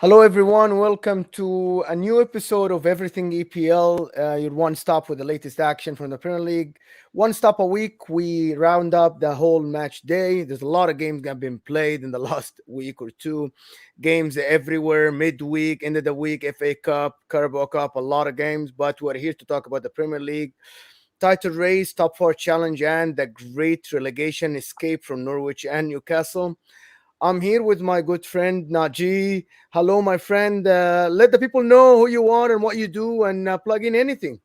Hello, everyone. Welcome to a new episode of Everything EPL, your one stop with the latest action from the Premier League. One stop a week, we round up the whole match day. There's a lot of games that have been played in the last week or two. Games everywhere, midweek, end of the week, FA Cup, Carabao Cup, a lot of games. But we're here to talk about the Premier League title race, top four challenge, and the great relegation escape from Norwich and Newcastle. I'm here with my good friend Najee. Hello, my friend. Let the people know who you are and what you do, and plug in anything.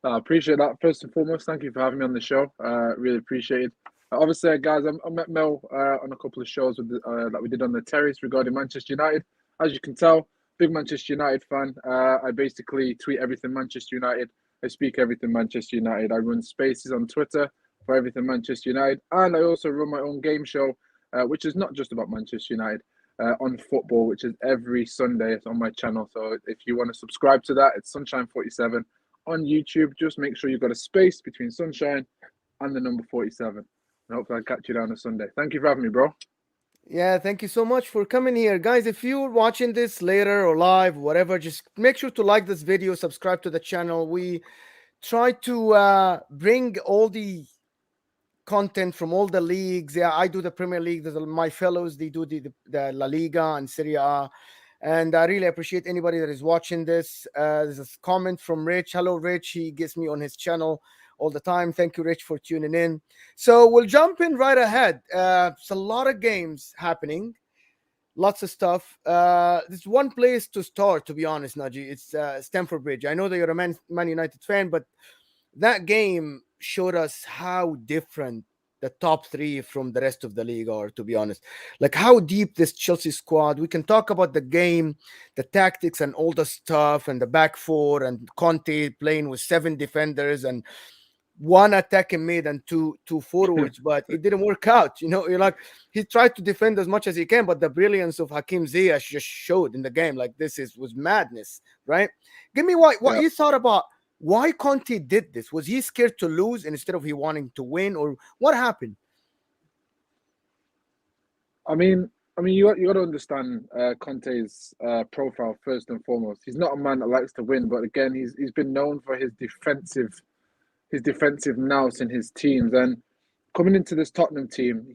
I appreciate that. First and foremost, thank you for having me on the show. Really appreciate it. Obviously, guys, I met Mel on a couple of shows that we did on the terrace regarding Manchester United. As you can tell, big Manchester United fan. I basically tweet everything Manchester United. I speak everything Manchester United. I run spaces on Twitter for everything Manchester United, and I also run my own game show, which is not just about Manchester United. On football, which is every Sunday. It's on my channel. So if you want to subscribe to that, it's Sonshine 47 on YouTube. Just make sure you've got a space between Sonshine and the number 47. And hopefully I'll catch you down on Sunday. Thank you for having me, bro. Yeah, thank you so much for coming here. Guys, if you're watching this later or live, whatever, just make sure to like this video, subscribe to the channel. We try to bring all the content from all the leagues. Yeah, I do the Premier League. My fellows, they do the La Liga and Serie A. And I really appreciate anybody that is watching this. There's a comment from Rich. Hello, Rich. He gets me on his channel all the time. Thank you, Rich, for tuning in. So we'll jump in right ahead. It's a lot of games happening, lots of stuff. There's one place to start, to be honest, Najee. It's Stamford Bridge. I know that you're a Man United fan, but that game showed us how different the top three from the rest of the league are, to be honest. Like how deep this Chelsea squad. We can talk about the game, the tactics, and all the stuff, and the back four, and Conte playing with seven defenders and one attacking mid and two forwards, but it didn't work out. You're like, he tried to defend as much as he can, but the brilliance of Hakim Ziyech just showed in the game. Like was madness, right? Give me what Yeah. you thought about why Conte did this. Was he scared to lose instead of he wanting to win, or what happened? I mean, you got to understand Conte's profile first and foremost. He's not a man that likes to win, but again, he's been known for his defensive nous in his teams. And coming into this Tottenham team,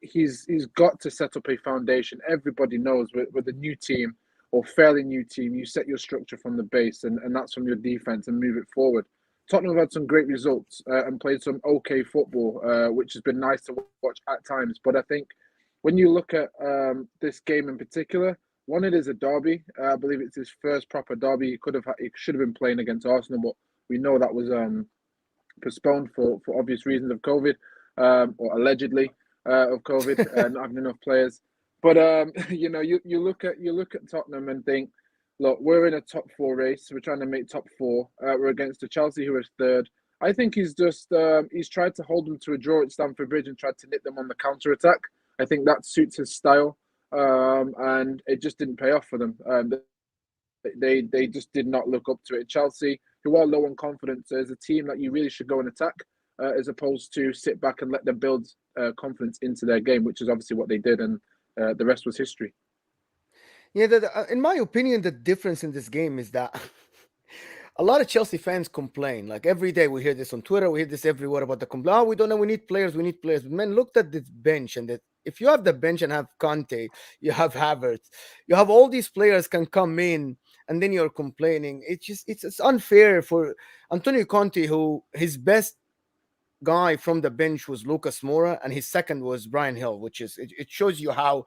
he's got to set up a foundation. Everybody knows with a new team or fairly new team, you set your structure from the base, and that's from your defense and move it forward. Tottenham have had some great results and played some okay football, which has been nice to watch at times. But I think when you look at this game in particular, one, it is a derby. I believe it's his first proper derby. He should have been playing against Arsenal, but we know that was postponed for obvious reasons of COVID, or allegedly of COVID, not having enough players. But you look at Tottenham and think, look, we're in a top four race. We're trying to make top four. We're against the Chelsea, who is third. I think he's tried to hold them to a draw at Stamford Bridge and tried to nip them on the counter attack. I think that suits his style, and it just didn't pay off for them. They just did not look up to it. Chelsea, who are low on confidence, is a team that you really should go and attack, as opposed to sit back and let them build confidence into their game, which is obviously what they did, and the rest was history. Yeah, in my opinion, the difference in this game is that a lot of Chelsea fans complain. Like every day we hear this on Twitter, we hear this everywhere about the complaint. Oh, we don't know, we need players, we need players. But man, looked at this bench, and that if you have the bench and have Conte, you have Havertz, you have all these players can come in, and then you're complaining. It's unfair for Antonio Conte, who his best guy from the bench was Lucas Moura, and his second was Brian Hill, which it shows you how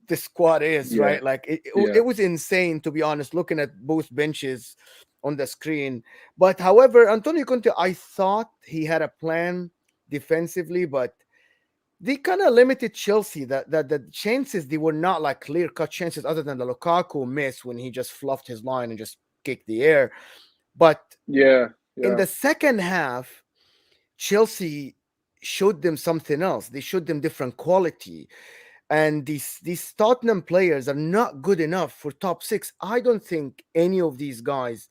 the squad is, Yeah, right? Like yeah, it was insane, to be honest, looking at both benches on the screen. But however, Antonio Conte, I thought he had a plan defensively, but they kind of limited Chelsea. That the chances, they were not like clear cut chances, other than the Lukaku miss when he just fluffed his line and just kicked the air. But yeah, in yeah, the second half, Chelsea showed them something else. They showed them different quality, and these Tottenham players are not good enough for top six. I don't think any of these guys,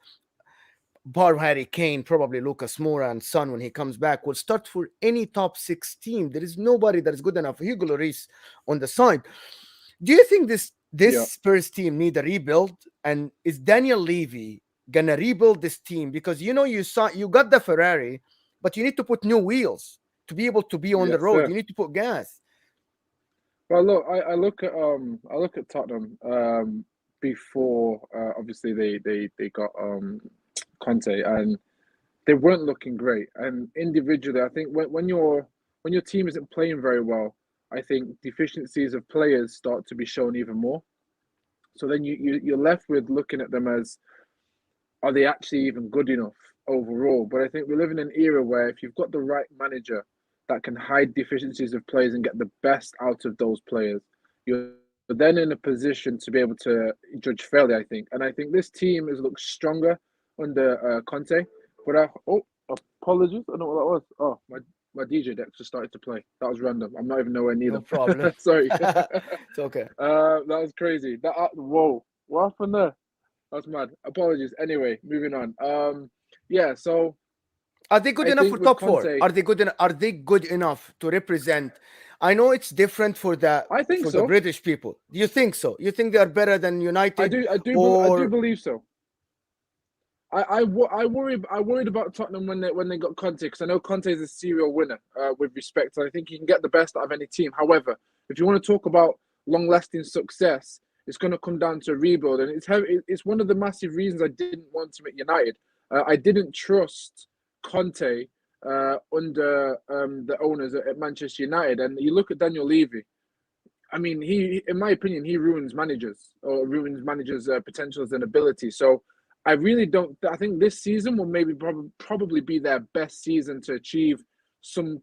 bar Harry Kane, probably Lucas Moura and Son when he comes back, will start for any top six team. There is nobody that is good enough. Hugo Lloris on the side. Do you think this Yeah, this Spurs team need a rebuild, and is Daniel Levy gonna rebuild this team? Because you got the Ferrari, but you need to put new wheels to be able to be on the yes, road. sir. You need to put gas. Well, look, I look at Tottenham before obviously they got Conte, and they weren't looking great. And individually, I think when your team isn't playing very well, I think deficiencies of players start to be shown even more. So then you're left with looking at them as, are they actually even good enough overall? But I think we live in an era where if you've got the right manager that can hide deficiencies of players and get the best out of those players, you're then in a position to be able to judge fairly, I think. And I think this team has looked stronger under Conte. But apologies, I don't know what that was. Oh, my DJ deck just started to play. That was random. I'm not even nowhere near No problem. them. Sorry. It's okay. That was crazy. Whoa, what happened there? That's mad. Apologies. Anyway, moving on. Yeah. So Are they good I enough for think with top four? Conte, Are they good enough to represent? I know it's different for I think the so. British people. Do you think so? You think they are better than United, I do or believe so. I worried about Tottenham when they got Conte, because I know Conte is a serial winner with respect. So I think he can get the best out of any team. However, if you want to talk about long lasting success, it's going to come down to a rebuild, and it's one of the massive reasons I didn't want him at United. I didn't trust Conte under the owners at Manchester United, and you look at Daniel Levy. I mean, in my opinion, he ruins managers, or ruins managers' potentials and abilities. So I really don't. I think this season will maybe probably be their best season to achieve some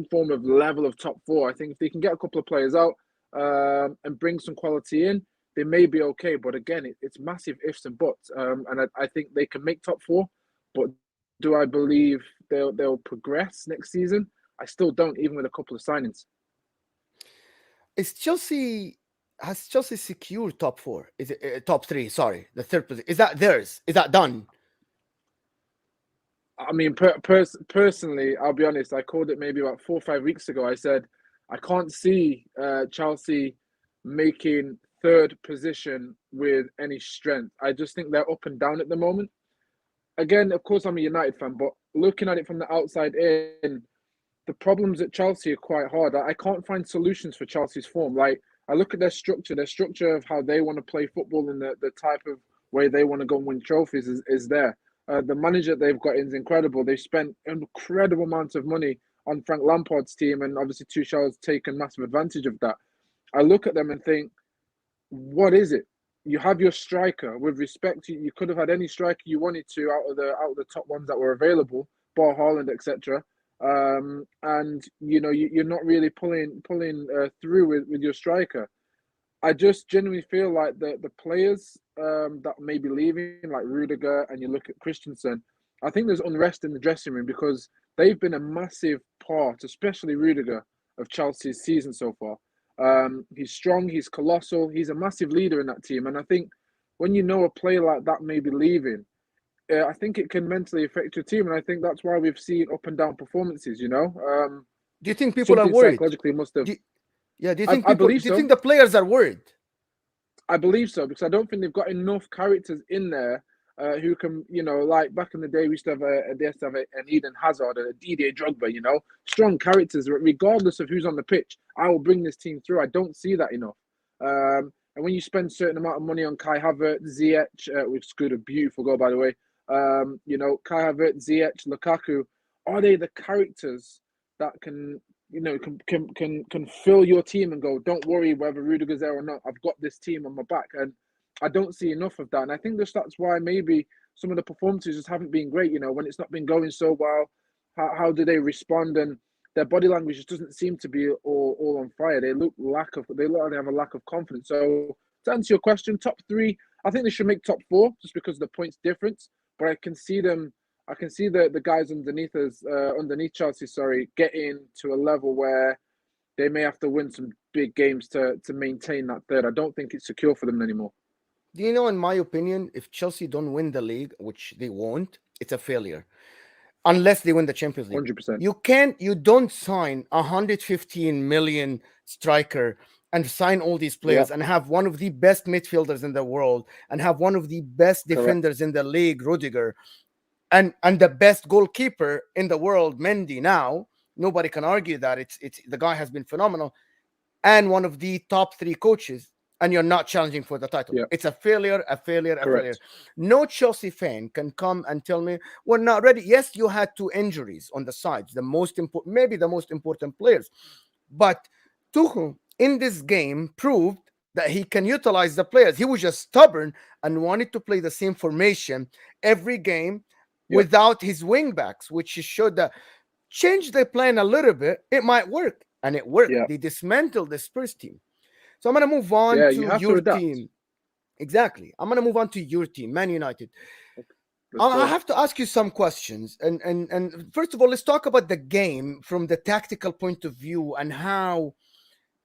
form of level of top four. I think if they can get a couple of players out and bring some quality in, they may be okay. But again, it's massive ifs and buts. And I think they can make top four. But do I believe they'll progress next season? I still don't, even with a couple of signings. is Chelsea? Has Chelsea secured top four? Is it top three? Sorry, the third position. Is that theirs? Is that done? I mean, personally, I'll be honest. I called it maybe about 4 or 5 weeks ago. I said I can't see Chelsea making third position with any strength. I just think they're up and down at the moment. Again, of course, I'm a United fan, but looking at it from the outside in, the problems at Chelsea are quite hard. I can't find solutions for Chelsea's form. Like, I look at their structure of how they want to play football, and the type of way they want to go and win trophies is there. The manager they've got is incredible. They've spent an incredible amount of money on Frank Lampard's team, and obviously Tuchel's taken massive advantage of that. I look at them and think, what is it? You have your striker. With respect, you could have had any striker you wanted to out of the top ones that were available, bar Haaland, etc. And you're not really pulling through with your striker. I just genuinely feel like the players that may be leaving, like Rudiger, and you look at Christensen, I think there's unrest in the dressing room because they've been a massive part, especially Rudiger, of Chelsea's season so far. He's strong, he's colossal, he's a massive leader in that team, and I think when you know a player like that may be leaving, I think it can mentally affect your team, and I think that's why we've seen up and down performances. Do you think people are Something worried? psychologically must have. Do, yeah. I believe Do you so. think the players are worried? I believe so because I don't think they've got enough characters in there who can, like back in the day, we used to have an Eden Hazard and a Didier Drogba, strong characters, regardless of who's on the pitch. I will bring this team through. I don't see that enough. And when you spend a certain amount of money on Kai Havertz, Ziyech, which is good, a beautiful goal, by the way, Kai Havertz, Ziyech, Lukaku, are they the characters that can can fill your team and go, don't worry whether Rudiger's there or not. I've got this team on my back, and I don't see enough of that. And I think that's why maybe some of the performances just haven't been great. When it's not been going so well, how do they respond? And their body language just doesn't seem to be all on fire. They look like they have a lack of confidence. So to answer your question, top three, I think they should make top four just because of the points difference. But I can see the guys underneath Chelsea, getting to a level where they may have to win some big games to maintain that third. I don't think it's secure for them anymore. Do you know, in my opinion, if Chelsea don't win the league, which they won't, it's a failure. Unless they win the Champions League. 100%. You don't sign a 115 million striker and sign all these Yeah. players and have one of the best midfielders in the world and have one of the best Correct. defenders in the league, Rudiger, and the best goalkeeper in the world, Mendy. Now nobody can argue that it's the guy has been phenomenal, and one of the top three coaches, and you're not challenging for the title. Yeah. It's a failure, a failure, a failure. Correct. No Chelsea fan can come and tell me we're not ready. Yes, you had two injuries on the sides, the most important, maybe the most important players, but Tuchel in this game proved that he can utilize the players. He was just stubborn and wanted to play the same formation every game Yeah. without his wing backs, which showed that change the plan a little bit, it might work. And it worked. Yeah. They dismantled the Spurs team. So I'm going to move on Yeah. You to have to your adapt. team. Exactly. I'm going to move on to your team, Man United. Let's I go. have to ask you some questions. And first of all, let's talk about the game from the tactical point of view and how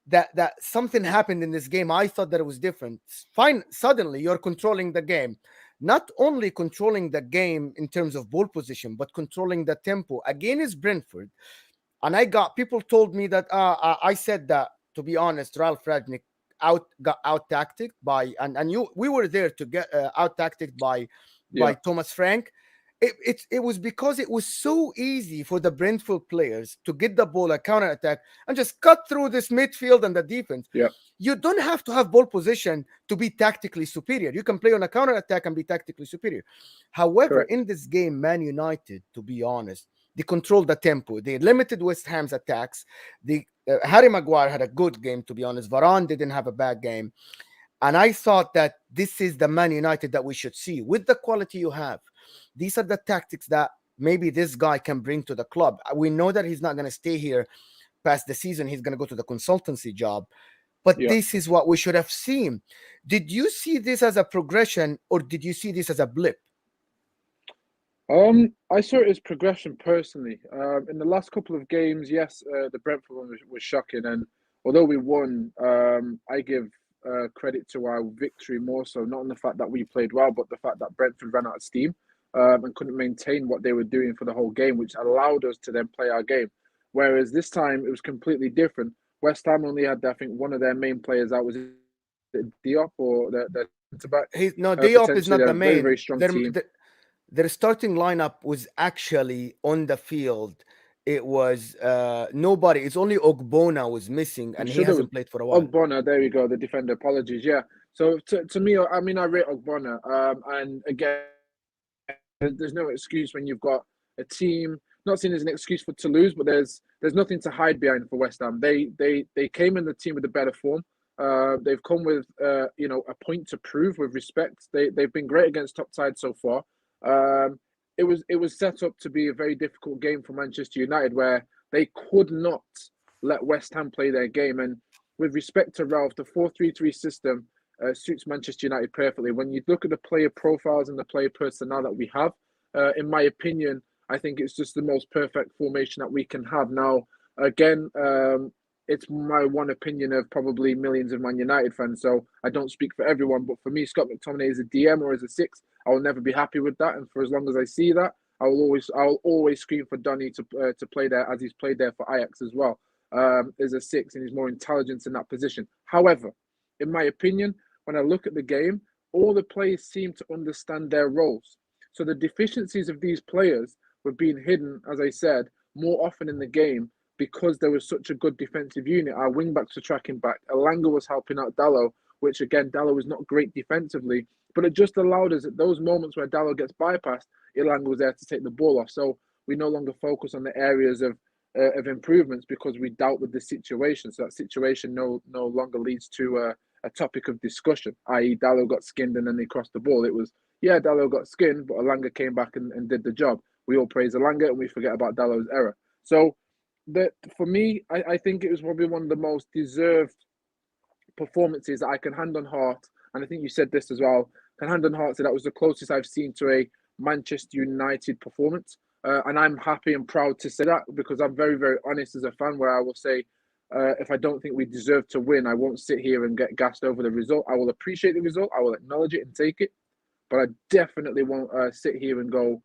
that something happened in this game. I thought that it was different. Fine, suddenly you're controlling the game. Not only controlling the game in terms of ball position, but controlling the tempo. Again is Brentford. And I got people told me that I said that, to be honest, Ralph Ragnick got out tactics by and you we were there to get out tactics by Yeah. Thomas Frank. It was because it was so easy for the Brentford players to get the ball, a counter attack, and just cut through this midfield and the defense. Yeah. You don't have to have ball position to be tactically superior. You can play on a counter attack and be tactically superior. However, Correct. in this game, Man United, to be honest, they controlled the tempo. They limited West Ham's attacks. Harry Maguire had a good game, to be honest. Varane didn't have a bad game. And I thought that this is the Man United that we should see with the quality you have. These are the tactics that maybe this guy can bring to the club. We know that he's not going to stay here past the season. He's going to go to the consultancy job. But Yeah. this is what we should have seen. Did you see this as a progression or did you see this as a blip? I saw it as progression personally. In the last couple of games, yes, the Brentford one was shocking, and although we won, I give credit to our victory more so, not on the fact that we played well, but the fact that Brentford ran out of steam and couldn't maintain what they were doing for the whole game, which allowed us to then play our game. Whereas this time it was completely different. West Ham only had, I think, one of their main players out. Was it Diop or the centre back? No, Diop is Potentially, not they're the a very, main. very strong team. Their starting lineup was actually on the field. It was nobody. It's only Ogbonna was missing, I'm and he sure there was hasn't played for a while. Ogbonna. There we go. The defender. Apologies. Yeah. So to me, I mean, I rate Ogbonna. And again, there's no excuse when you've got a team. Not saying there's an excuse for to lose, but there's nothing to hide behind for West Ham. They came in the team with a better form. They've come with a point to prove with respect. They've been great against top sides so far. Um, it was set up to be a very difficult game for Manchester United, where they could not let West Ham play their game. And with respect to Ralph, the 4-3-3 system suits Manchester United perfectly. When you look at the player profiles and the player personnel that we have, in my opinion, I think it's just the most perfect formation that we can have. Now, again, it's my one opinion of probably millions of Man United fans, so I don't speak for everyone. But for me, Scott McTominay as a DM or as a six, I will never be happy with that. And for as long as I see that, I'll always scream for Donny to play there, as he's played there for Ajax as well, as a six, and he's more intelligent in that position. However, in my opinion, when I look at the game, all the players seem to understand their roles. So the deficiencies of these players were being hidden, as I said, more often in the game because there was such a good defensive unit. Our wing backs were tracking back. Elanga was helping out Dallo, which again, Dallo was not great defensively, but it just allowed us at those moments where Dallo gets bypassed, Elanga was there to take the ball off. So we no longer focus on the areas of improvements because we dealt with the situation. So that situation no longer leads to a topic of discussion, i.e. Dallo got skinned and then they crossed the ball. It was, yeah, Dallo got skinned, but Elanga came back and did the job. We all praise Elanga and we forget about Dallo's error. So for me, I think it was probably one of the most deserved performances that I can hand on heart, and I think you said this as well, can hand on heart say that was the closest I've seen to a Manchester United performance. And I'm happy and proud to say that because I'm very, very honest as a fan, where I will say, if I don't think we deserve to win, I won't sit here and get gassed over the result. I will appreciate the result, I will acknowledge it and take it, but I definitely won't sit here and go,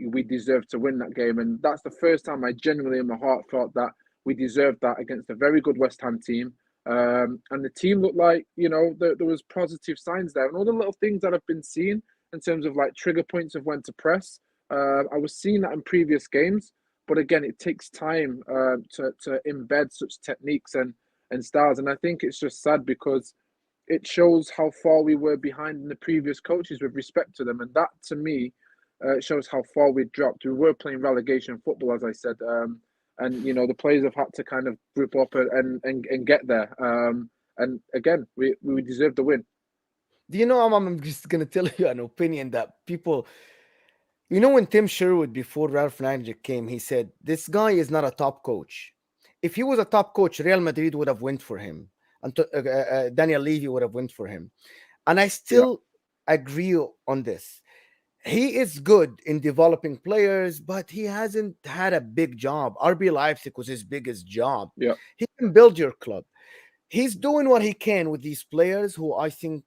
we deserve to win that game. And that's the first time I genuinely in my heart thought that we deserved that against a very good West Ham team. And the team looked like, there was positive signs there. And all the little things that have been seen in terms of like trigger points of when to press, I was seeing that in previous games. But again, it takes time to embed such techniques and styles. And I think it's just sad because it shows how far we were behind in the previous coaches with respect to them. And that, to me, shows how far we dropped. We were playing relegation football, as I said. And the players have had to kind of group up and get there. And again, we deserve the win. Do you know, I'm just gonna tell you an opinion that people, when Tim Sherwood before Ralph Rangnick came, he said this guy is not a top coach. If he was a top coach, Real Madrid would have went for him, and Daniel Levy would have went for him. And I Yeah, still agree on this. He is good in developing players, but he hasn't had a big job. RB Leipzig was his biggest job. yeah, He can build your club. He's doing what he can with these players who I think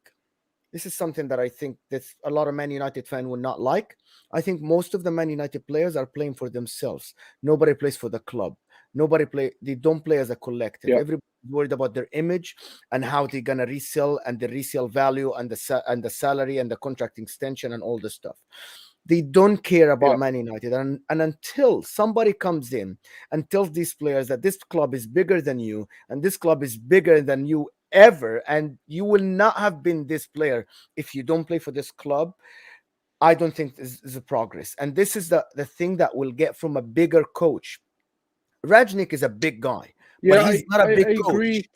this is something that I think that a lot of Man United fan would not like. I think most of the Man United players are playing for themselves. Nobody plays for the club. They don't play as a collective. yeah, Everybody's worried about their image and how they're gonna resell and the resale value and the salary and the contract extension and all this stuff. They don't care about yeah, Man United. And until somebody comes in and tells these players that this club is bigger than you and this club is bigger than you ever, and you will not have been this player if you don't play for this club, I don't think this is a progress. And this is the thing that we'll get from a bigger coach. Rajnik is a big guy, but yeah. he's not a I big agree. coach.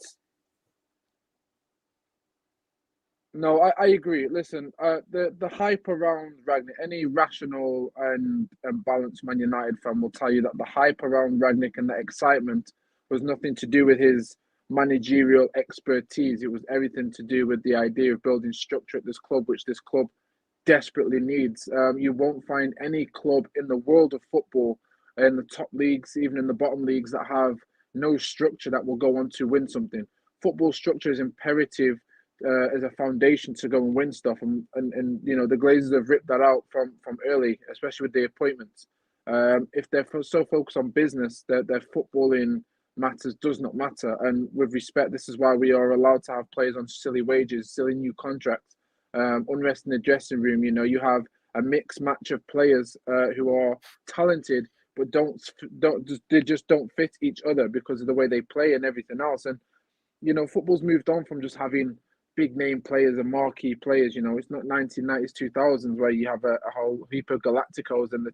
No, I agree. Listen, the hype around Ragnick, any rational and balanced Man United fan will tell you that the hype around Ragnick and the excitement was nothing to do with his managerial expertise. It was everything to do with the idea of building structure at this club, which this club desperately needs. You won't find any club in the world of football, in the top leagues, even in the bottom leagues, that have no structure that will go on to win something. Football structure is imperative as a foundation to go and win stuff, and the Glazers have ripped that out from early, especially with the appointments. If they're so focused on business, their footballing matters does not matter. And with respect, this is why we are allowed to have players on silly wages, silly new contracts, unrest in the dressing room. You have a mixed match of players who are talented but they just don't fit each other because of the way they play and everything else. And football's moved on from just having big name players and marquee players. It's not 1990s, 2000s where you have a whole heap of Galacticos and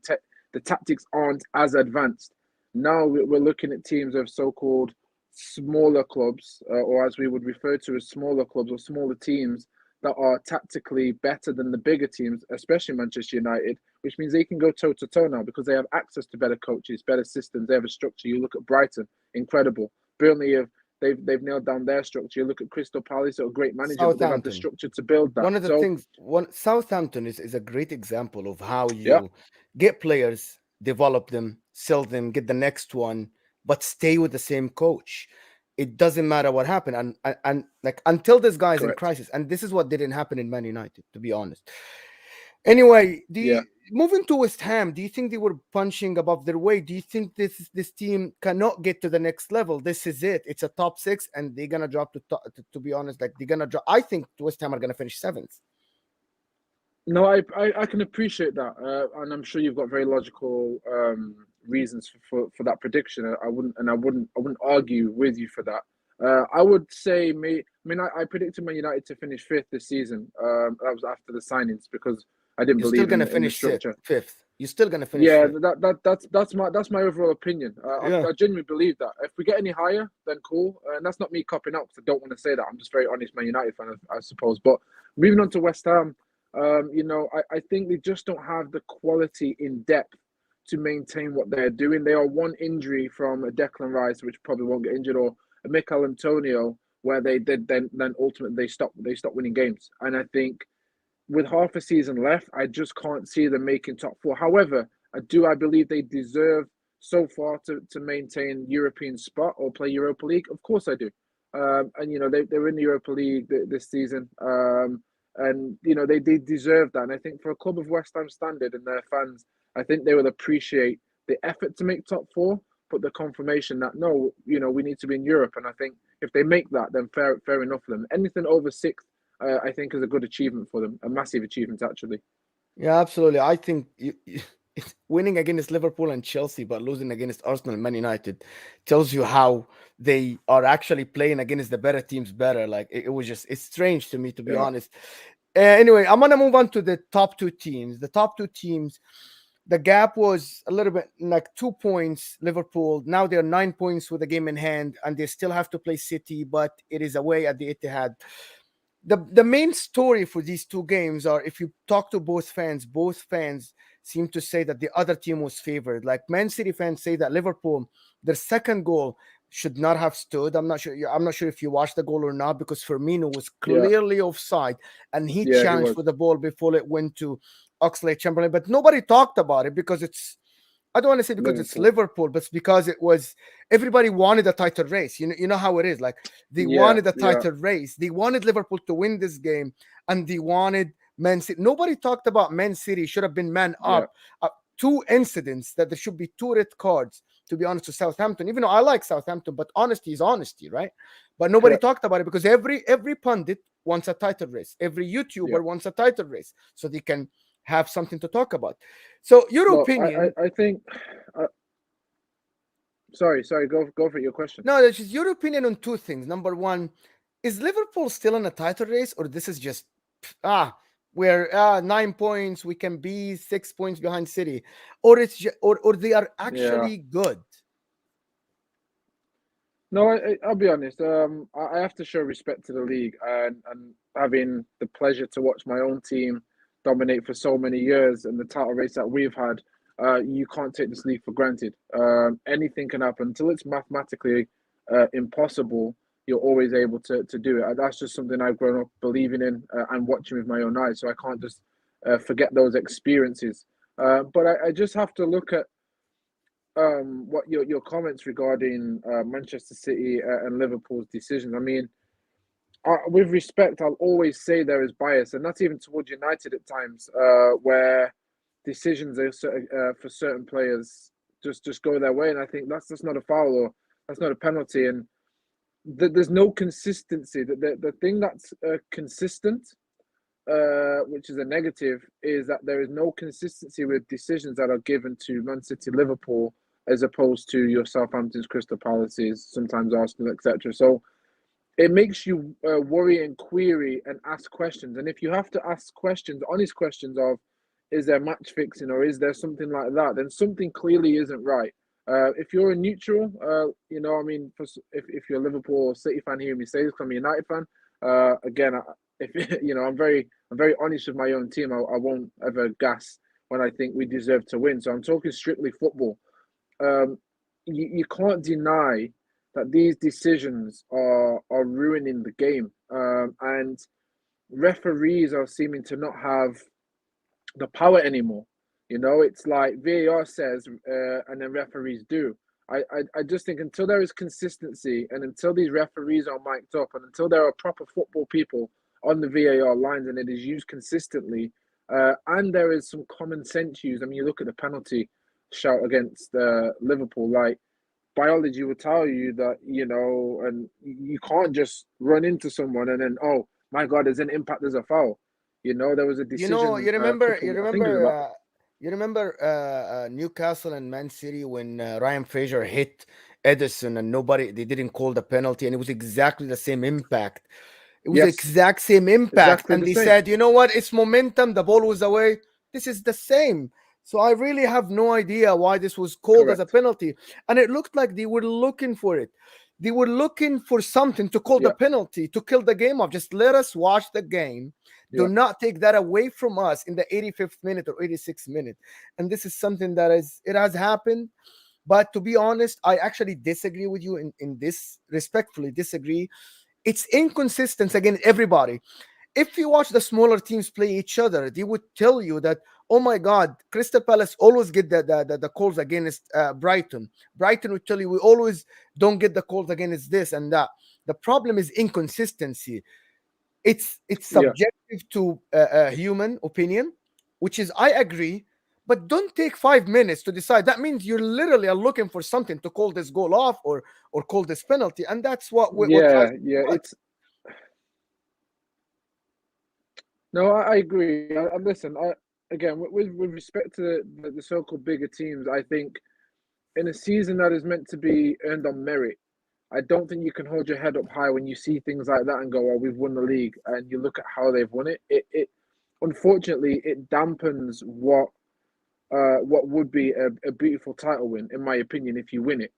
the tactics aren't as advanced. Now we're looking at teams of so-called smaller clubs, or as we would refer to as smaller clubs or smaller teams that are tactically better than the bigger teams, especially Manchester United, which means they can go toe to toe now because they have access to better coaches, better systems, they have a structure. You look at Brighton, incredible. Burnley have they've nailed down their structure. You look at Crystal Palace, they're a great manager, but they've had the Southampton. structure to build that. One of the So things, one Southampton is a great example of how yeah, you get players, develop them, sell them, get the next one, but stay with the same coach. It doesn't matter what happened, and like until this guy is in correct. crisis, and this is what didn't happen in Man United, to be honest. Anyway, Yeah. moving to West Ham, do you think they were punching above their weight? Do you think this team cannot get to the next level? This is it. It's a top six, and they're gonna drop to be honest, like they're gonna drop. I think West Ham are gonna finish seventh. No, I can appreciate that, and I'm sure you've got very logical reasons for that prediction. I wouldn't argue with you for that. I would say I predicted Man United to finish fifth this season. That was after the signings because I didn't You're still believe in gonna the finish structure. fifth. You're still gonna finish Yeah, fifth. that's my overall opinion. Yeah. I genuinely believe that if we get any higher, then cool. And that's not me copping out because I don't want to say that. I'm just very honest Man United fan, I suppose. But moving on to West Ham, I think they just don't have the quality in depth to maintain what they're doing. They are one injury from a Declan Rice, which probably won't get injured, or a Mikel Antonio, where they did then ultimately they stop winning games. And I think with half a season left, I just can't see them making top four. However, I believe they deserve so far to maintain European spot or play Europa League? Of course I do. And they're in the Europa League this season. And they deserve that. And I think for a club of West Ham standard and their fans, I think they will appreciate the effort to make top four, but the confirmation that no, we need to be in Europe. And I think If they make that, then fair enough for them. Anything over sixth, I think, is a good achievement for them, a massive achievement actually. Yeah, absolutely. I think winning against Liverpool and Chelsea, but losing against Arsenal and Man United tells you how they are actually playing against the better teams better. Like it was just, it's strange to me, to be Yeah, honest. Anyway, I'm gonna move on to the top two teams. The top two teams, the gap was a little bit like 2 points. Liverpool now they're 9 points with a game in hand, and they still have to play City, but it is away at the Etihad. The main story for these two games are, if you talk to both fans seem to say that the other team was favored. Like Man City fans say that Liverpool, their second goal should not have stood. I'm not sure if you watched the goal or not, because Firmino was yeah, clearly offside and he yeah. He challenged was. for the ball before it went to Oxlade-Chamberlain, but nobody talked about it because it's, I don't want to say because it's Liverpool. Liverpool, but it's because it was, everybody wanted a title race. You know how it is. Like they Yeah, wanted a yeah, title race. They wanted Liverpool to win this game, and they wanted Man City. Nobody talked about Man City should have been man yeah. up. Two incidents that there should be two red cards. To be honest, to Southampton, even though I like Southampton, but honesty is honesty, right? But nobody Correct. talked about it because every pundit wants a title race. Every Yeah. YouTuber wants a title race, so they can have something to talk about. So, your Well, opinion. I think. Uh, sorry. Go for your question. No, that's just your opinion on two things. Number one, is Liverpool still in a title race, or this is just we're 9 points, we can be 6 points behind City, or it's or they are Yeah. actually good. No, I'll be honest. I have to show respect to the league, and having the pleasure to watch my own team dominate for so many years and the title race that we've had. You can't take this league for granted. Anything can happen until it's mathematically impossible. You're always able to do it. That's just something I've grown up believing in and watching with my own eyes. So I can't just forget those experiences. But I just have to look at what your comments regarding Manchester City and Liverpool's decisions. I mean, with respect, I'll always say there is bias, and that's even towards United at times, where decisions are for certain players just go their way, and I think that's not a foul or that's not a penalty, and there's no consistency. The thing that's consistent, which is a negative, is that there is no consistency with decisions that are given to Man City, Liverpool, as opposed to your Southamptons, Crystal Palaces, sometimes Arsenal, etc. So it makes you worry and query and ask questions. And if you have to ask questions, honest questions of, is there match fixing or is there something like that, then something clearly isn't right. If you're a neutral, I mean, if you're a Liverpool or City fan, hearing me say this, I'm a United fan. Again, if I'm very honest with my own team. I won't ever gas when I think we deserve to win. So I'm talking strictly football. Um, you can't deny that these decisions are ruining the game, and referees are seeming to not have the power anymore. It's like VAR says, and then referees do. I just think until there is consistency and until these referees are mic'd up and until there are proper football people on the VAR lines and it is used consistently, and there is some common sense used. I mean, you look at the penalty shout against Liverpool, like biology will tell you that, and you can't just run into someone and then, oh my God, there's an impact, there's a foul. There was a You know, decision a couple, I think it was about, you remember Newcastle and Man City when Ryan Fraser hit Edison and they didn't call the penalty, and it was exactly the same impact. It was the yes, exact same impact, exactly and the they same. said, you know what? It's momentum. The ball was away. This is the same. So I really have no idea why this was called as a Correct. penalty, and it looked like they were looking for it. They were looking for something to call the Yeah, penalty to kill the game off. Just let us watch the game. Do yeah, not take that away from us in the 85th minute or 86th minute. And this is something that it has happened. But to be honest, I actually disagree with you in this, respectfully disagree. It's inconsistent against everybody. If you watch the smaller teams play each other, they would tell you that, oh my God, Crystal Palace always get the calls against Brighton. Brighton would tell you, we always don't get the calls against this and that. The problem is inconsistency. It's yeah, subjective to human opinion, which is, I agree, but don't take 5 minutes to decide. That means you literally are looking for something to call this goal off or call this penalty, and that's what drives me Yeah. nuts. It's no, I agree. Listen, again with respect to the so-called bigger teams, I think in a season that is meant to be earned on merit, I don't think you can hold your head up high when you see things like that and go, "Oh, we've won the league," and you look at how they've won it. It unfortunately it dampens what would be a beautiful title win, in my opinion, if you win it.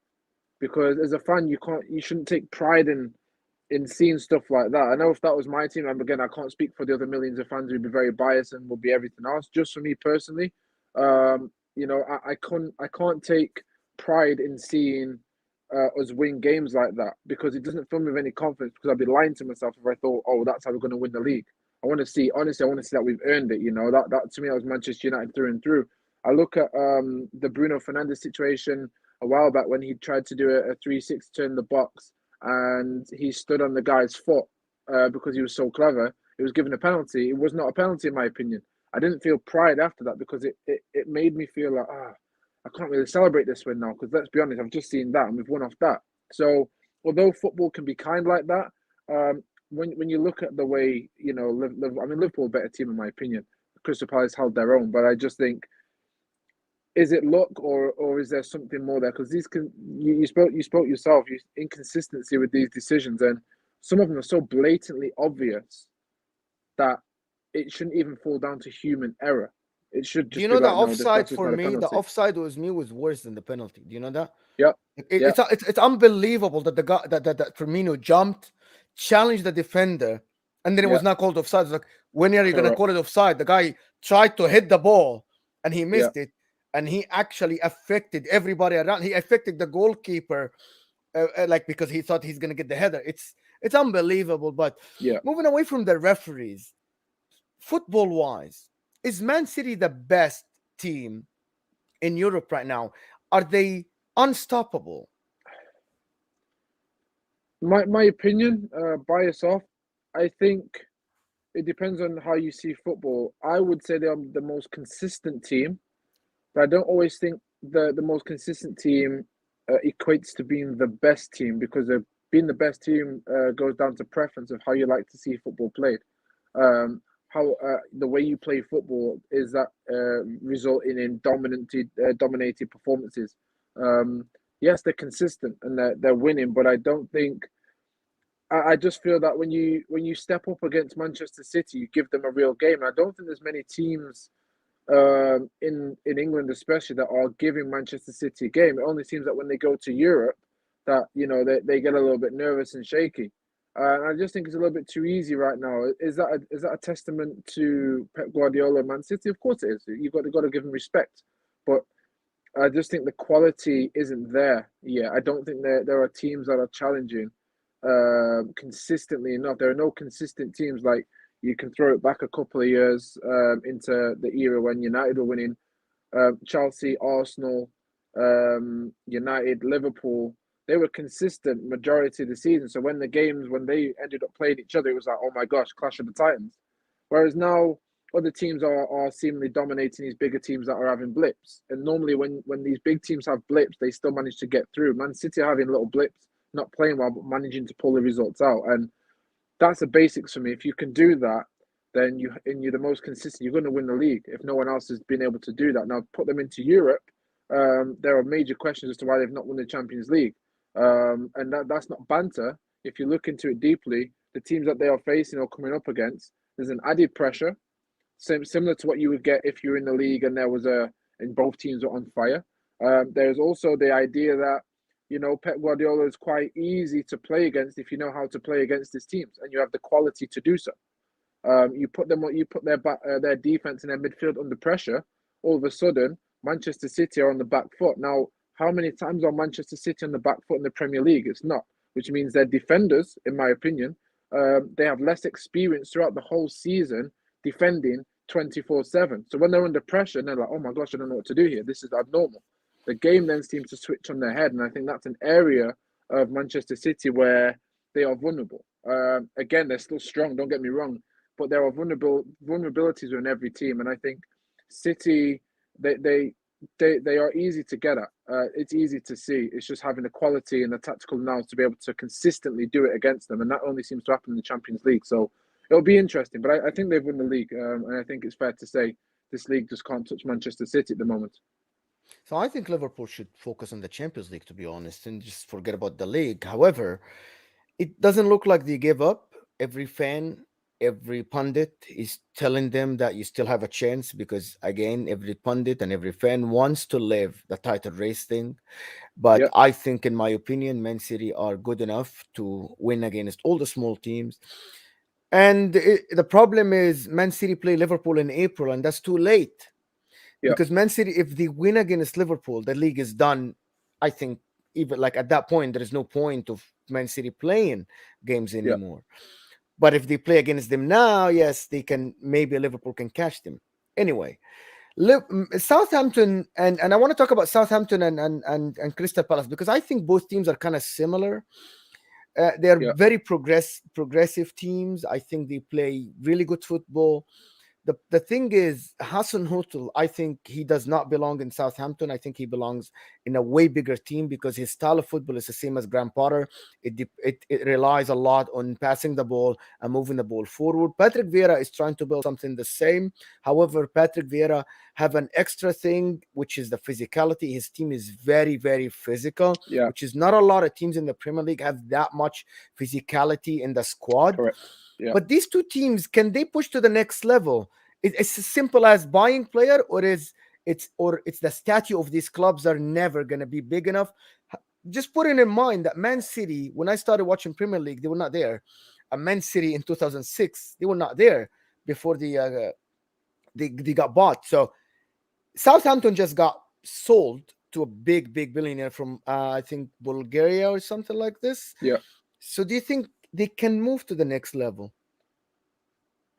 Because as a fan, you shouldn't take pride in seeing stuff like that. I know if that was my team, and again, I can't speak for the other millions of fans who'd be very biased and would be everything else. Just for me personally, I can't take pride in seeing us win games like that because it doesn't fill me with any confidence. Because I'd be lying to myself if I thought, oh, that's how we're going to win the league. I want to see, honestly, I want to see that we've earned it. That to me, that was Manchester United through and through. I look at the Bruno Fernandes situation a while back when he tried to do a 360 turn the box and he stood on the guy's foot because he was so clever. It was given a penalty. It was not a penalty in my opinion. I didn't feel pride after that because it made me feel like I can't really celebrate this win now because let's be honest, I've just seen that and we've won off that. So although football can be kind like that, when you look at the way Liverpool are a better team in my opinion. Crystal Palace held their own, but I just think is it luck or is there something more there? Because you spoke yourself, inconsistency with these decisions, and some of them are so blatantly obvious that it shouldn't even fall down to human error. It should Do you just be know the like, no, offside that's just for not a me? The penalty. offside with me was worse than the penalty. Do you know that? Yeah, yeah, It's unbelievable that the guy that Firmino jumped, challenged the defender, and then it yeah, was not called offside. It's like, when are you gonna correct. call it offside? The guy tried to hit the ball and he Yeah, missed it, and he actually affected everybody around. He affected the goalkeeper, like because he thought he's gonna get the header. It's unbelievable. But yeah. moving away from the referees, football wise, is Man City the best team in Europe right now? Are they unstoppable? My opinion, bias off. I think it depends on how you see football. I would say they are the most consistent team. But I don't always think the most consistent team equates to being the best team because being the best team goes down to preference of how you like to see football played. How the way you play football is that resulting in dominated performances. Yes, they're consistent and they're winning, but I don't think I just feel that when you step up against Manchester City, you give them a real game. I don't think there's many teams in England especially that are giving Manchester City a game. It only seems that when they go to Europe that they get a little bit nervous and shaky. And I just think it's a little bit too easy right now. Is that a testament to Pep Guardiola and Man City? Of course it is. You've got to give them respect, but I just think the quality isn't there. Yeah, I don't think there are teams that are challenging consistently enough. There are no consistent teams like you can throw it back a couple of years into the era when United were winning. Chelsea, Arsenal, United, Liverpool, they were consistent majority of the season. So when they ended up playing each other, it was like, oh my gosh, clash of the Titans. Whereas now other teams are seemingly dominating these bigger teams that are having blips. And normally when these big teams have blips, they still manage to get through. Man City are having little blips, not playing well, but managing to pull the results out. And that's the basics for me. If you can do that, then you're the most consistent. You're going to win the league if no one else has been able to do that. Now put them into Europe. There are major questions as to why they've not won the Champions League, and that's not banter. If you look into it deeply, the teams that they are facing or coming up against, there's an added pressure, similar to what you would get if you're in the league and and both teams are on fire. There's also the idea that Pep Guardiola is quite easy to play against if you know how to play against his teams and you have the quality to do so. You put their defense and their midfield under pressure. All of a sudden, Manchester City are on the back foot. Now, how many times are Manchester City on the back foot in the Premier League? It's not, which means their defenders, in my opinion, they have less experience throughout the whole season defending 24/7. So when they're under pressure, and they're like, "Oh my gosh, I don't know what to do here. This is abnormal." The game then seems to switch on their head, and I think that's an area of Manchester City where they are vulnerable. Again, they're still strong. Don't get me wrong, but there are vulnerabilities in every team, and I think City they are easy to get at. It's easy to see. It's just having the quality and the tactical nous to be able to consistently do it against them, and that only seems to happen in the Champions League. So it'll be interesting. But I think they've won the league, and I think it's fair to say this league just can't touch Manchester City at the moment. So I think Liverpool should focus on the Champions League, to be honest, and just forget about the league. However, it doesn't look like they give up. Every fan, every pundit is telling them that you still have a chance because, again, every pundit and every fan wants to live the title race thing. But Yeah, I think, in my opinion, Man City are good enough to win against all the small teams. And the problem is, Man City play Liverpool in April, and that's too late. yeah, Because Man City, if they win against Liverpool, the league is done. I think even like at that point, there is no point of Man City playing games yeah, anymore. But if they play against them now, yes, they can. Maybe Liverpool can catch them. Anyway, Southampton and I want to talk about Southampton and Crystal Palace because I think both teams are kind of similar. They're yeah, very progressive teams. I think they play really good football. The thing is, Hassan Hotel, I think he does not belong in Southampton. I think he belongs in a way bigger team because his style of football is the same as Graham Potter. It relies a lot on passing the ball and moving the ball forward. Patrick Vieira is trying to build something the same. However, Patrick Vieira have an extra thing, which is the physicality. His team is very, very physical, yeah. which is not a lot of teams in the Premier League have that much physicality in the squad. Correct. Yeah. But these two teams, can they push to the next level? It's as simple as buying player, or it's the statue of these clubs are never going to be big enough. Just putting in mind that Man City, when I started watching Premier League, they were not there. And Man City in 2006, they were not there before they got bought. So Southampton just got sold to a big billionaire from I think Bulgaria or something like this. Yeah. So do you think they can move to the next level?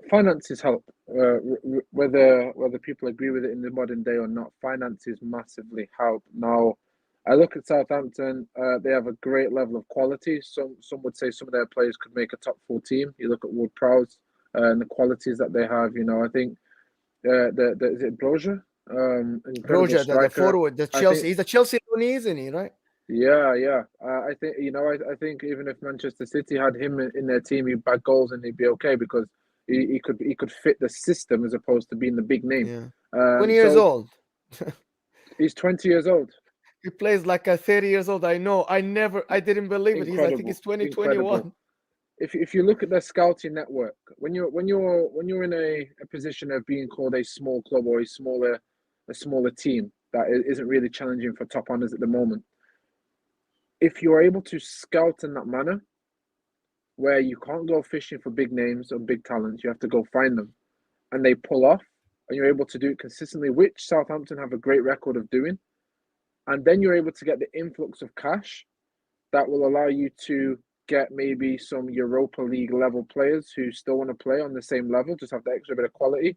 Finances help. Whether people agree with it in the modern day or not, finances massively help. Now, I look at Southampton. They have a great level of quality. Some would say some of their players could make a top 4 team. You look at Ward-Prowse and the qualities that they have. You know, I think the is it Broja, an incredible Broja, the striker. forward, the I think Chelsea. He's a Chelsea loanee, isn't he? Right? yeah, yeah. I think I think even if Manchester City had him in their team, he'd bag goals and he'd be okay because he could fit the system as opposed to being the big name. Yeah. 20 years So old. he's 20 years old. He plays like a 30 years old. I know. I didn't believe it. I think he's Incredible, 2021. incredible. If you look at their scouting network, when you're in a position of being called a small club or a smaller team that isn't really challenging for top honors at the moment, if you're able to scout in that manner, where you can't go fishing for big names or big talents, you have to go find them, and they pull off, and you're able to do it consistently, which Southampton have a great record of doing, and then you're able to get the influx of cash that will allow you to get maybe some Europa League level players who still want to play on the same level, just have that extra bit of quality.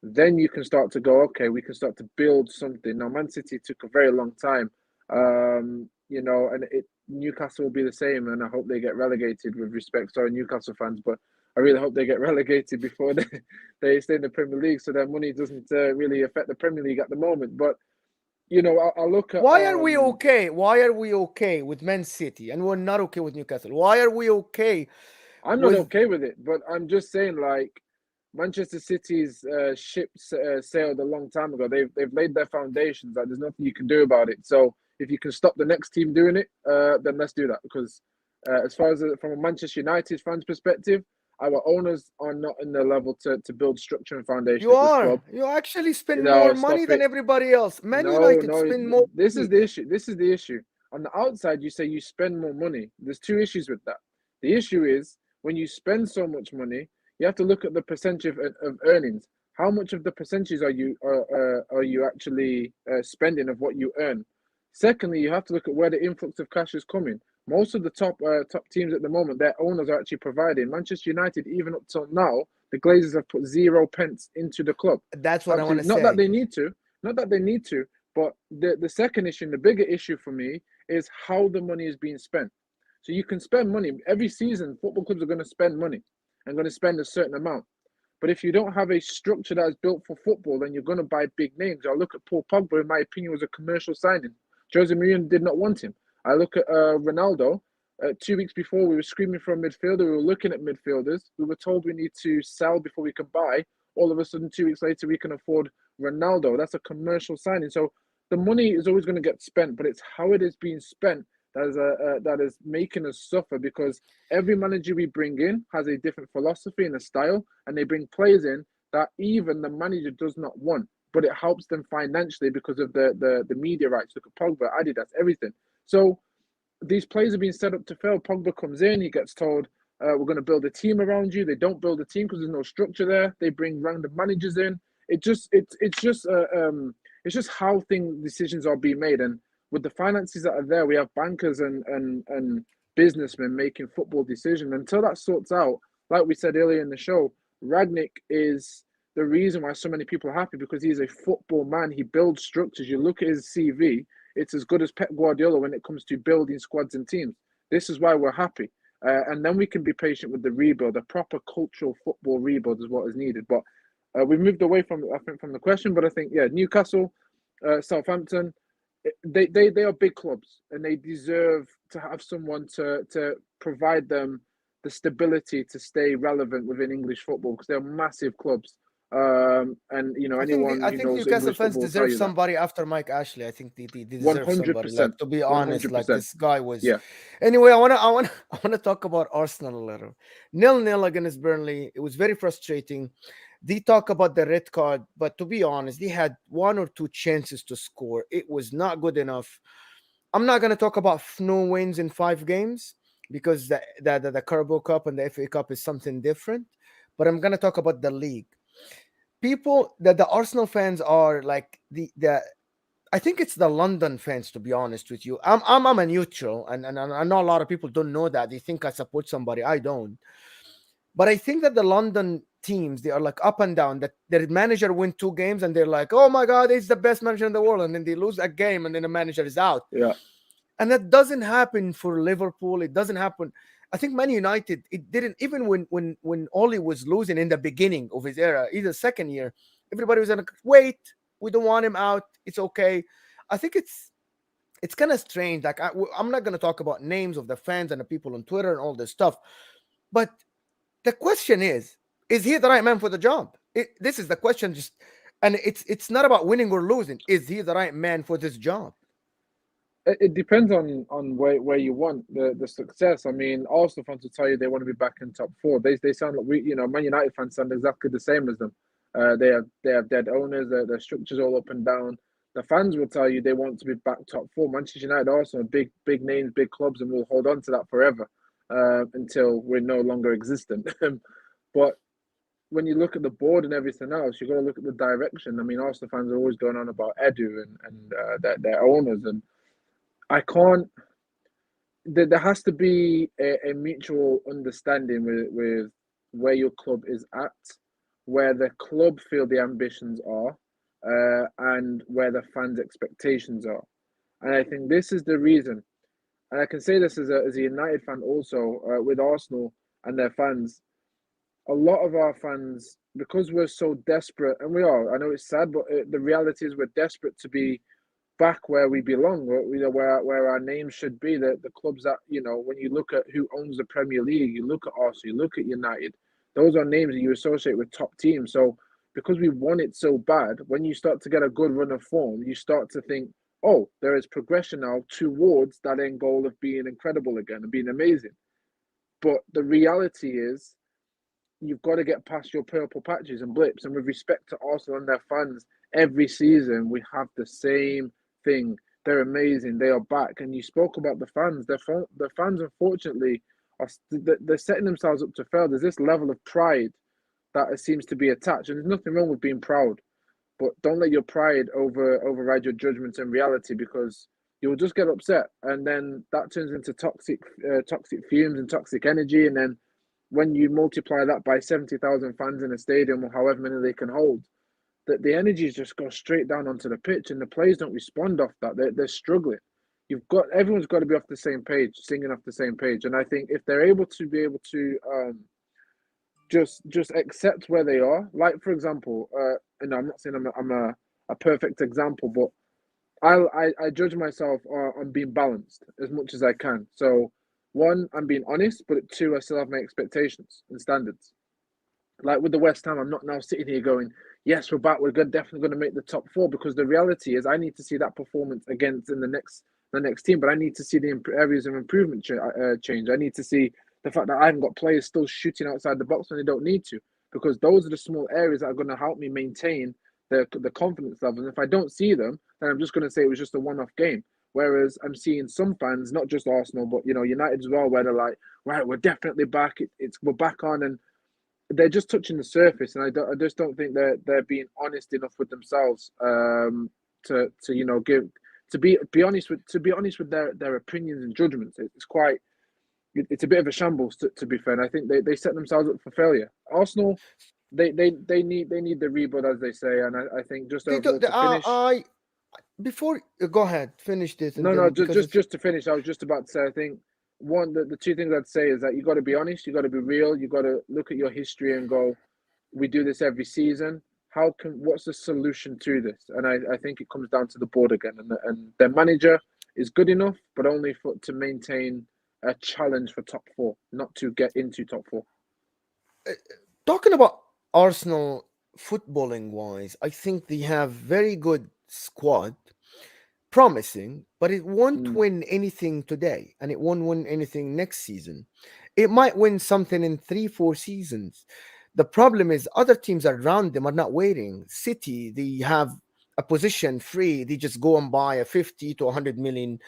Then you can start to go, okay, we can start to build something. Now, Man City took a very long time, and Newcastle will be the same, and I hope they get relegated with respect. Sorry, Newcastle fans, but I really hope they get relegated before they stay in the Premier League, so their money doesn't really affect the Premier League at the moment. But I look at Why are we okay? Why are we okay with Man City and we're not okay with Newcastle? Why are we okay I'm not with okay with it, but I'm just saying, like, Manchester City's ship sailed a long time ago. They've laid their foundations. Like, there's nothing you can do about it. So if you can stop the next team doing it, then let's do that. Because as far as from a Manchester United fans' perspective, our owners are not in the level to build structure and foundation you at this are? club. You actually spend No, more money stop than it. everybody else. Man No, United no. spend more This is money. the issue. This is the issue. On the outside, you say you spend more money. There's 2 issues with that. The issue is when you spend so much money, you have to look at the percentage of earnings. How much of the percentages are you actually spending of what you earn? Secondly, you have to look at where the influx of cash is coming. Most of the top teams at the moment, their owners are actually providing. Manchester United, even up till now, the Glazers have put 0 pence into the club. That's what I want to Absolutely, not that say. they need to, not that they need to, but the second issue, and the bigger issue for me, is how the money is being spent. So you can spend money every season. Football clubs are going to spend money and going to spend a certain amount. But if you don't have a structure that is built for football, then you're going to buy big names. I look at Paul Pogba, in my opinion, was a commercial signing. Jose Mourinho did not want him. I look at Ronaldo. 2 weeks before, we were screaming for a midfielder. We were looking at midfielders. We were told we need to sell before we can buy. All of a sudden, 2 weeks later, we can afford Ronaldo. That's a commercial signing. So the money is always going to get spent, but it's how it is being spent that is making us suffer, because every manager we bring in has a different philosophy and a style, and they bring players in that even the manager does not want, but it helps them financially because of the media rights. Look at Pogba, Adidas, everything. So these players are being set up to fail. Pogba comes in, he gets told, we're going to build a team around you. They don't build a team because there's no structure there. They bring random managers in. It's just how decisions are being made. And with the finances that are there, we have bankers and businessmen making football decisions. Until that sorts out, like we said earlier in the show, Ragnick is the reason why so many people are happy, because he's a football man. He builds structures. You look at his CV, it's as good as Pep Guardiola when it comes to building squads and teams. This is why we're happy. And then we can be patient with the rebuild. A proper cultural football rebuild is what is needed. But we've moved away from the question. But I think, yeah, Newcastle, Southampton, they are big clubs, and they deserve to have someone to provide them the stability to stay relevant within English football, because they're massive clubs. And you know, anyone I who think knows Newcastle English fans football will tell deserve you that. somebody after Mike Ashley. I think they deserve somebody. Like, 100%, to be honest, like 100%. this guy was. Yeah. Anyway, I wanna talk about Arsenal a little. 0-0 against Burnley. It was very frustrating. They talk about the red card, but to be honest, they had one or two chances to score. It was not good enough. I'm not gonna talk about no wins in 5 games, because the Carabao Cup and the FA Cup is something different. But I'm gonna talk about the league. People that the Arsenal fans are like the I think it's the London fans, to be honest with you. I'm a neutral, and I know a lot of people don't know that. They think I support somebody. I don't. But I think that the London teams, they are like up and down. That their manager win 2 games and they're like, oh my god, he's the best manager in the world, and then they lose a game and then the manager is out. Yeah. And that doesn't happen for Liverpool. It doesn't happen. I think Man United, it didn't, even when Oli was losing in the beginning of his era, either second year, everybody was like, wait, we don't want him out. It's okay. I think it's kind of strange. Like, I'm not going to talk about names of the fans and the people on Twitter and all this stuff. But the question is he the right man for the job? This is the question. And it's not about winning or losing. Is he the right man for this job? It depends on where you want the success. I mean, Arsenal fans will tell you they want to be back in top four. They sound like Man United fans sound exactly the same as them. They have dead owners. Their structures all up and down. The fans will tell you they want to be back top four. Manchester United also big names, big clubs, and we'll hold on to that forever until we're no longer existent. But when you look at the board and everything else, you got to look at the direction. I mean, Arsenal fans are always going on about Edu and their owners, and I can't. There has to be a mutual understanding with where your club is at, where the club feel the ambitions are, and where the fans' expectations are. And I think this is the reason. And I can say this as a United fan also, with Arsenal and their fans. A lot of our fans, because we're so desperate, and we are. I know it's sad, but the reality is we're desperate to be back where we belong, where our name should be. The clubs that, when you look at who owns the Premier League, you look at Arsenal, you look at United, those are names that you associate with top teams. So because we want it so bad, when you start to get a good run of form, you start to think, oh, there is progression now towards that end goal of being incredible again and being amazing. But the reality is, you've got to get past your purple patches and blips. And with respect to Arsenal and their fans, every season we have the same thing. They're amazing. They are back. And you spoke about the fans. The fans, unfortunately, they're setting themselves up to fail. There's this level of pride that seems to be attached. And there's nothing wrong with being proud. But don't let your pride override your judgments and reality, because you'll just get upset. And then that turns into toxic fumes and toxic energy. And then when you multiply that by 70,000 fans in a stadium, or however many they can hold, that the energies just go straight down onto the pitch, and the players don't respond off that. They're struggling. Everyone's got to be off the same page, singing off the same page. And I think if they're able to just accept where they are. Like for example, I'm not saying I'm a perfect example, but I judge myself on being balanced as much as I can. So one, I'm being honest, but two, I still have my expectations and standards. Like with the West Ham, I'm not now sitting here going, "Yes, we're back. We're definitely going to make the top four." Because the reality is, I need to see that performance against in the next team. But I need to see the areas of improvement change. I need to see the fact that I haven't got players still shooting outside the box when they don't need to. Because those are the small areas that are going to help me maintain the confidence level. And if I don't see them, then I'm just going to say it was just a one-off game. Whereas I'm seeing some fans, not just Arsenal, but United as well, where they're like, right, we're definitely back. We're back on, and they're just touching the surface, and I just don't think they're being honest enough with themselves to give be honest with their opinions and judgments. It's a bit of a shambles to be fair. And I think they set themselves up for failure. Arsenal, they need the rebuild, as they say, and I think just They do, overall to finish. I before go ahead, finish this, and No, then because it's just to finish, I was just about to say, I think the two things I'd say is that you got to be honest, you got to be real, you got to look at your history and go, we do this every season. What's the solution to this? And I think it comes down to the board again, and their manager is good enough, but only to maintain a challenge for top four, not to get into top four. talking about Arsenal footballing wise. I think they have very good squad, promising, but it won't Mm, win anything today, and it won't win anything next season. It might win something in 3, 4 seasons. The problem is other teams around them are not waiting. City, they have a position free. They just go and buy a 50 to 100 million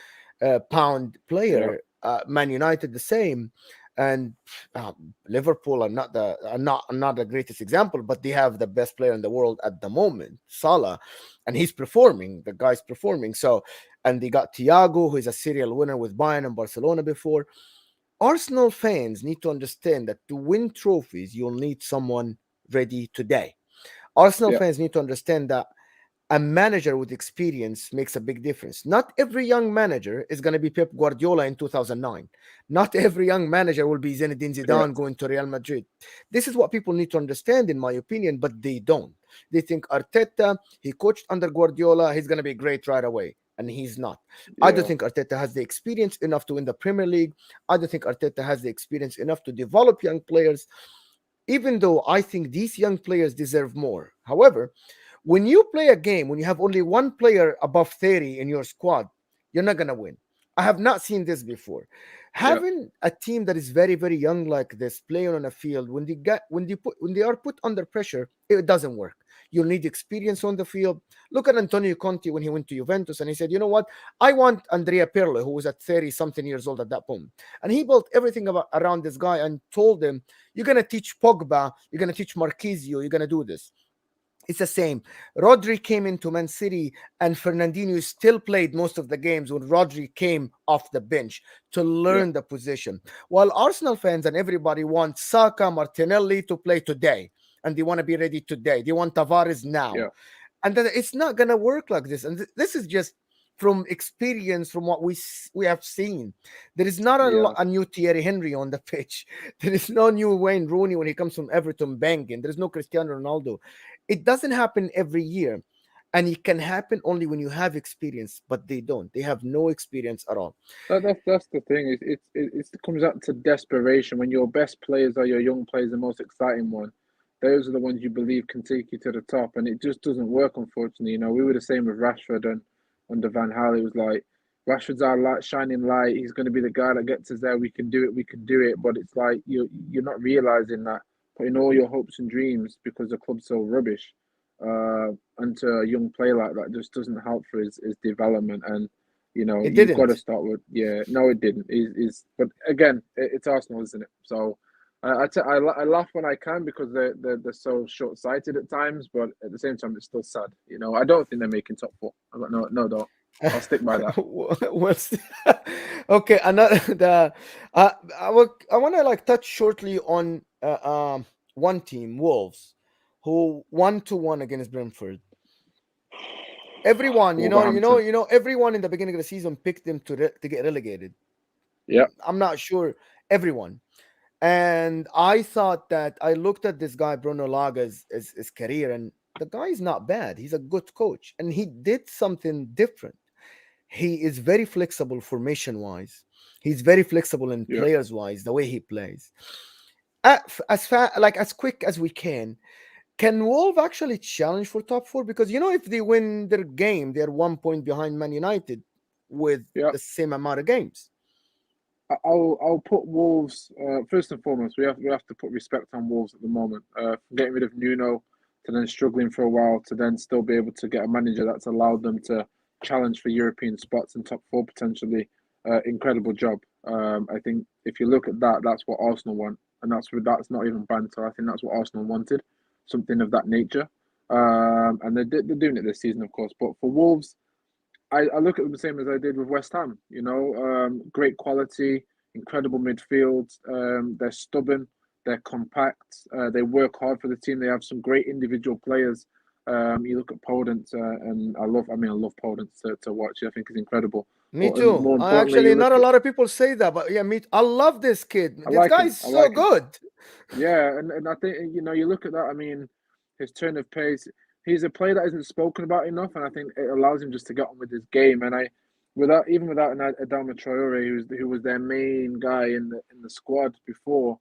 pound yeah, player. Man United the same, and uh, Liverpool are not the greatest example, but they have the best player in the world at the moment, Salah, and he's performing. The guy's performing. So, and they got Thiago, who is a serial winner with Bayern and Barcelona before. Arsenal fans need to understand that to win trophies, you'll need someone ready today. Arsenal yeah, fans need to understand that a manager with experience makes a big difference. Not every young manager is going to be Pep Guardiola in 2009. Not every young manager will be Zinedine Zidane correct. going to Real Madrid. This is what people need to understand, in my opinion, but they don't. They think Arteta, he coached under Guardiola, he's going to be great right away. And he's not. I don't Yeah, think Arteta has the experience enough to win the Premier League. I don't think Arteta has the experience enough to develop young players, even though I think these young players deserve more. However, when you play a game, when you have only one player above 30 in your squad, you're not going to win. I have not seen this before. yeah, Having a team that is very, very young like this playing on a field, when they are put under pressure, it doesn't work. You'll need experience on the field. Look at Antonio Conte when he went to Juventus and he said, you know what? I want Andrea Pirlo, who was at 30 something years old at that point. And he built everything around this guy and told him, you're going to teach Pogba, you're going to teach Marquisio, you're going to do this. It's the same. Rodri came into Man City, and Fernandinho still played most of the games when Rodri came off the bench to yeah, learn the position. While Arsenal fans and everybody want Saka, Martinelli to play today, and they want to be ready today. They want Tavares now, yeah, and then it's not gonna work like this. And this is just from experience, from what we have seen. There is not yeah. a new Thierry Henry on the pitch. There is no new Wayne Rooney when he comes from Everton banging. There is no Cristiano Ronaldo. It doesn't happen every year, and it can happen only when you have experience. But they don't. They have no experience at all. That's the thing. It comes out to desperation when your best players are your young players, the most exciting one. Those are the ones you believe can take you to the top, and it just doesn't work, unfortunately. We were the same with Rashford and under Van Gaal. It was like Rashford's our light, shining light. He's going to be the guy that gets us there. We can do it. We can do it. But it's like you're not realizing that putting all your hopes and dreams because the club's so rubbish, onto a young player like that just doesn't help for his development. And It you've got to didn't. start with, yeah. No, it didn't. Is but again, it's Arsenal, isn't it? So I laugh when I can because they're so short sighted at times, but at the same time, it's still sad. I don't think they're making top four. I got no doubt. I'll stick by that. What's okay? Another the I want to like touch shortly on one team, Wolves, who 1-1 against Brentford. Everyone, Wolverhampton. everyone in the beginning of the season picked them to get relegated. Yeah, I'm not sure everyone. And I thought that I looked at this guy, Bruno Laga's his career, and the guy is not bad. He's a good coach. And he did something different. He is very flexible formation wise. He's very flexible in Yeah, players wise, the way he plays. As quick as we can Wolves actually challenge for top four? Because if they win their game, they're 1 point behind Man United with yeah. the same amount of games. I'll put Wolves first and foremost. We have to put respect on Wolves at the moment. From getting rid of Nuno to then struggling for a while to then still be able to get a manager that's allowed them to challenge for European spots and top four potentially. Incredible job. I think if you look at that, that's what Arsenal want, and that's not even banter. I think that's what Arsenal wanted, something of that nature. And they're doing it this season, of course. But for Wolves, I look at them the same as I did with West Ham. Great quality, incredible midfield. They're stubborn, they're compact. They work hard for the team. They have some great individual players. You look at Podence, and I love Podence to watch. I think he's incredible. Me But and too. more I importantly, actually you not look a at lot of people say that, but yeah, I love this kid. I This like guy him. is I so like him. good. Yeah, and I think you look at that. I mean, his turn of pace. He's a player that isn't spoken about enough, and I think it allows him just to get on with his game. And without an Adama Traore, who was their main guy in the squad before,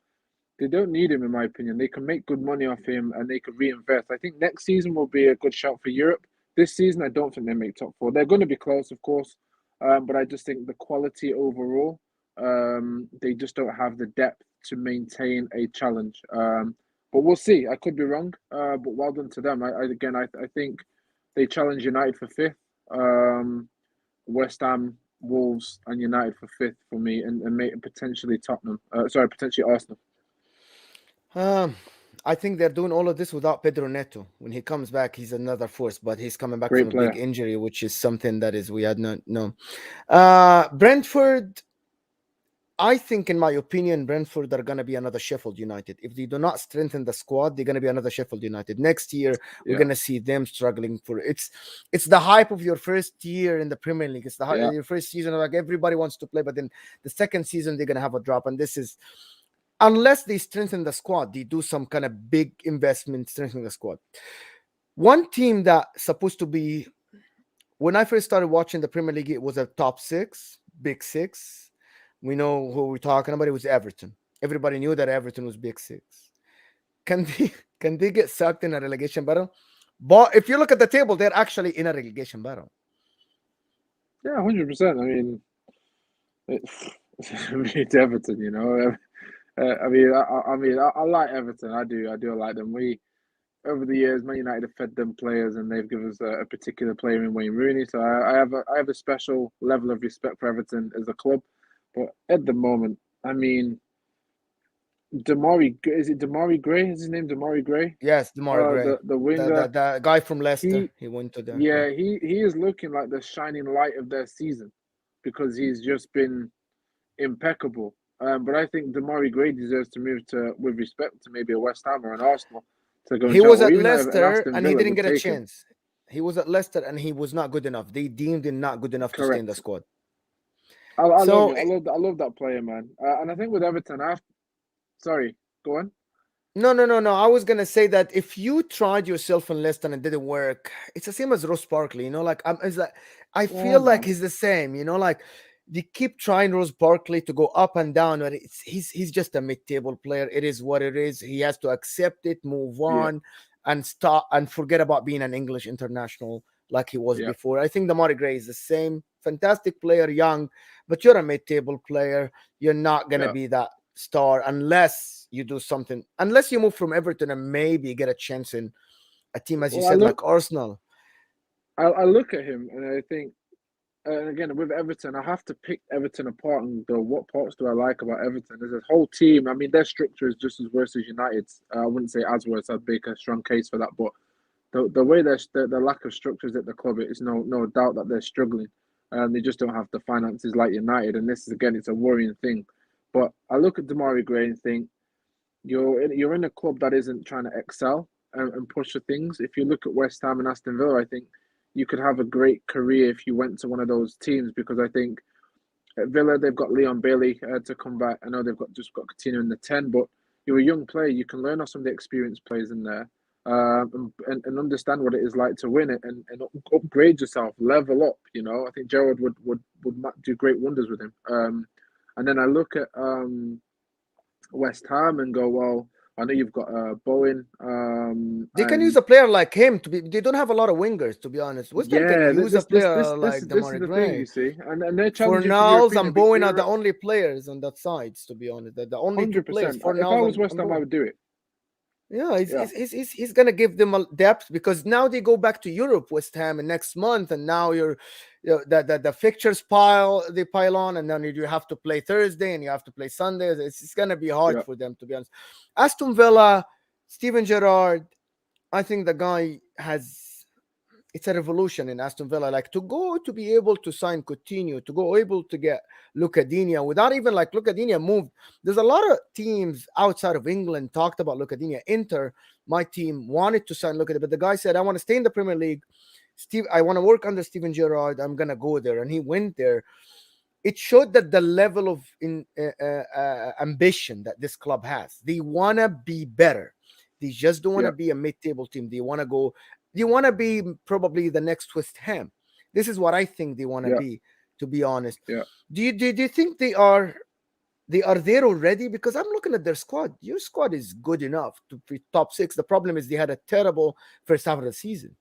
they don't need him in my opinion. They can make good money off him, and they could reinvest. I think next season will be a good shout for Europe. This season, I don't think they make top four. They're going to be close, of course, but I just think the quality overall, they just don't have the depth to maintain a challenge. But we'll see. I could be wrong, but well done to them. I think they challenge United for fifth, West Ham, Wolves, and United for fifth for me, and potentially Tottenham. Potentially Arsenal. Um, I think they're doing all of this without Pedro Neto. When he comes back, he's another force, but he's coming back from Great a big player. injury, which is something that is we had not known. Brentford, I think, in my opinion, Brentford are going to be another Sheffield United. If they do not strengthen the squad, they're going to be another Sheffield United. Next year, we're Yeah, going to see them struggling for it's the hype of your first year in the Premier League. It's yeah. your first season, like everybody wants to play, but then the second season they're going to have a drop, and this is unless they strengthen the squad, they do some kind of big investment strengthening the squad. One team that supposed to be when I first started watching the Premier League, it was a top six, big six. We know who we're talking about. It was Everton. Everybody knew that Everton was big six. Can they can they get sucked in a relegation battle? But if you look at the table, they're actually in a relegation battle. Yeah, 100%. I mean, it's Everton. I like Everton. I do like them. We over the years, Man United have fed them players, and they've given us a particular player in Wayne Rooney. So I have a special level of respect for Everton as a club. But at the moment, I mean, is it Damari Gray? Is his name Damari Gray? Yes, Demar Gray, The the, the winger. the guy from Leicester, He he went to the yeah. Yeah, he is looking like the shining light of their season because he's just been impeccable. But I think Damari Gray deserves to move to with respect to maybe a West Ham or an Arsenal to go and He challenge, was or at even an Leicester Aston and he Villa didn't would get a take him. chance. He was at Leicester and he was not good enough. They deemed him not good enough to stay in the Correct. squad. I love So him. I love that player, man. And I think with Everton, sorry, go on. no. I was gonna say that if you tried yourself in Leicester and it didn't work, it's the same as Ross Barkley. Like it's like I Yeah, feel like man. he's the same. Like they keep trying Ross Barkley to go up and down, but he's just a mid-table player. It is what it is. He has to accept it, move Yeah, on, and stop and forget about being an English international like he was yeah, before. I think the Damari Gray is the same. Fantastic player, young, but you're a mid-table player. You're not gonna yeah. be that star unless you do something, unless you move from Everton and maybe get a chance in a team, as you Well, I said, look, like Arsenal. I look at him and I think, and again with Everton, I have to pick Everton apart and go, what parts do I like about Everton? There's a whole team. I mean, their structure is just as worse as United's. I wouldn't say as worse. I'd make a strong case for that, but the way the lack of structures at the club, it's no doubt that they're struggling, and they just don't have the finances like United. And this is again, it's a worrying thing. But I look at Damari Gray and think you're in a club that isn't trying to excel and push for things. If you look at West Ham and Aston Villa, I think you could have a great career if you went to one of those teams because I think At Villa, they've got Leon Bailey to come back. I know they've just got Coutinho in the 10, but you're a young player. You can learn off some of the experienced players in there, and understand what it is like to win it, and upgrade yourself, level up. I think Gerrard would do great wonders with him. And then I look at West Ham and go, well, I know you've got Bowen, They can use and a player like him to be. They don't have a lot of wingers, to be honest. West Ham can yeah, use a player like this is Damari the thing, you Gray. see, and they're challenging for Fornals European and Bowen are the only players on that sides, to be honest. The only two players, 100%. If I Fornals was West and Ham, I Bowen. would do it. Yeah, Yeah, he's gonna give them a depth because now they go back to Europe, West Ham, and next month, and now the fixtures pile on, and then you have to play Thursday and you have to play Sunday. It's gonna be hard yeah, for them, to be honest. Aston Villa, Steven Gerrard, I think the guy has. It's a revolution in Aston Villa. Like to be able to sign Coutinho, to go able to get Lucadinha without even like Lucadinha moved. There's a lot of teams outside of England talked about Lucadinha. Inter, my team, wanted to sign Lucadinha, but the guy said, "I want to stay in the Premier League. I want to work under Steven Gerrard. I'm gonna go there," and he went there. It showed that the level of ambition that this club has. They wanna be better. They just don't want yeah, to be a mid-table team. They want to go. They want to be probably the next West Ham. This is what I think they want to yeah, be. To be honest, yeah. do you think they are there already? Because I'm looking at their squad. Your squad is good enough to be top six. The problem is they had a terrible first half of the season.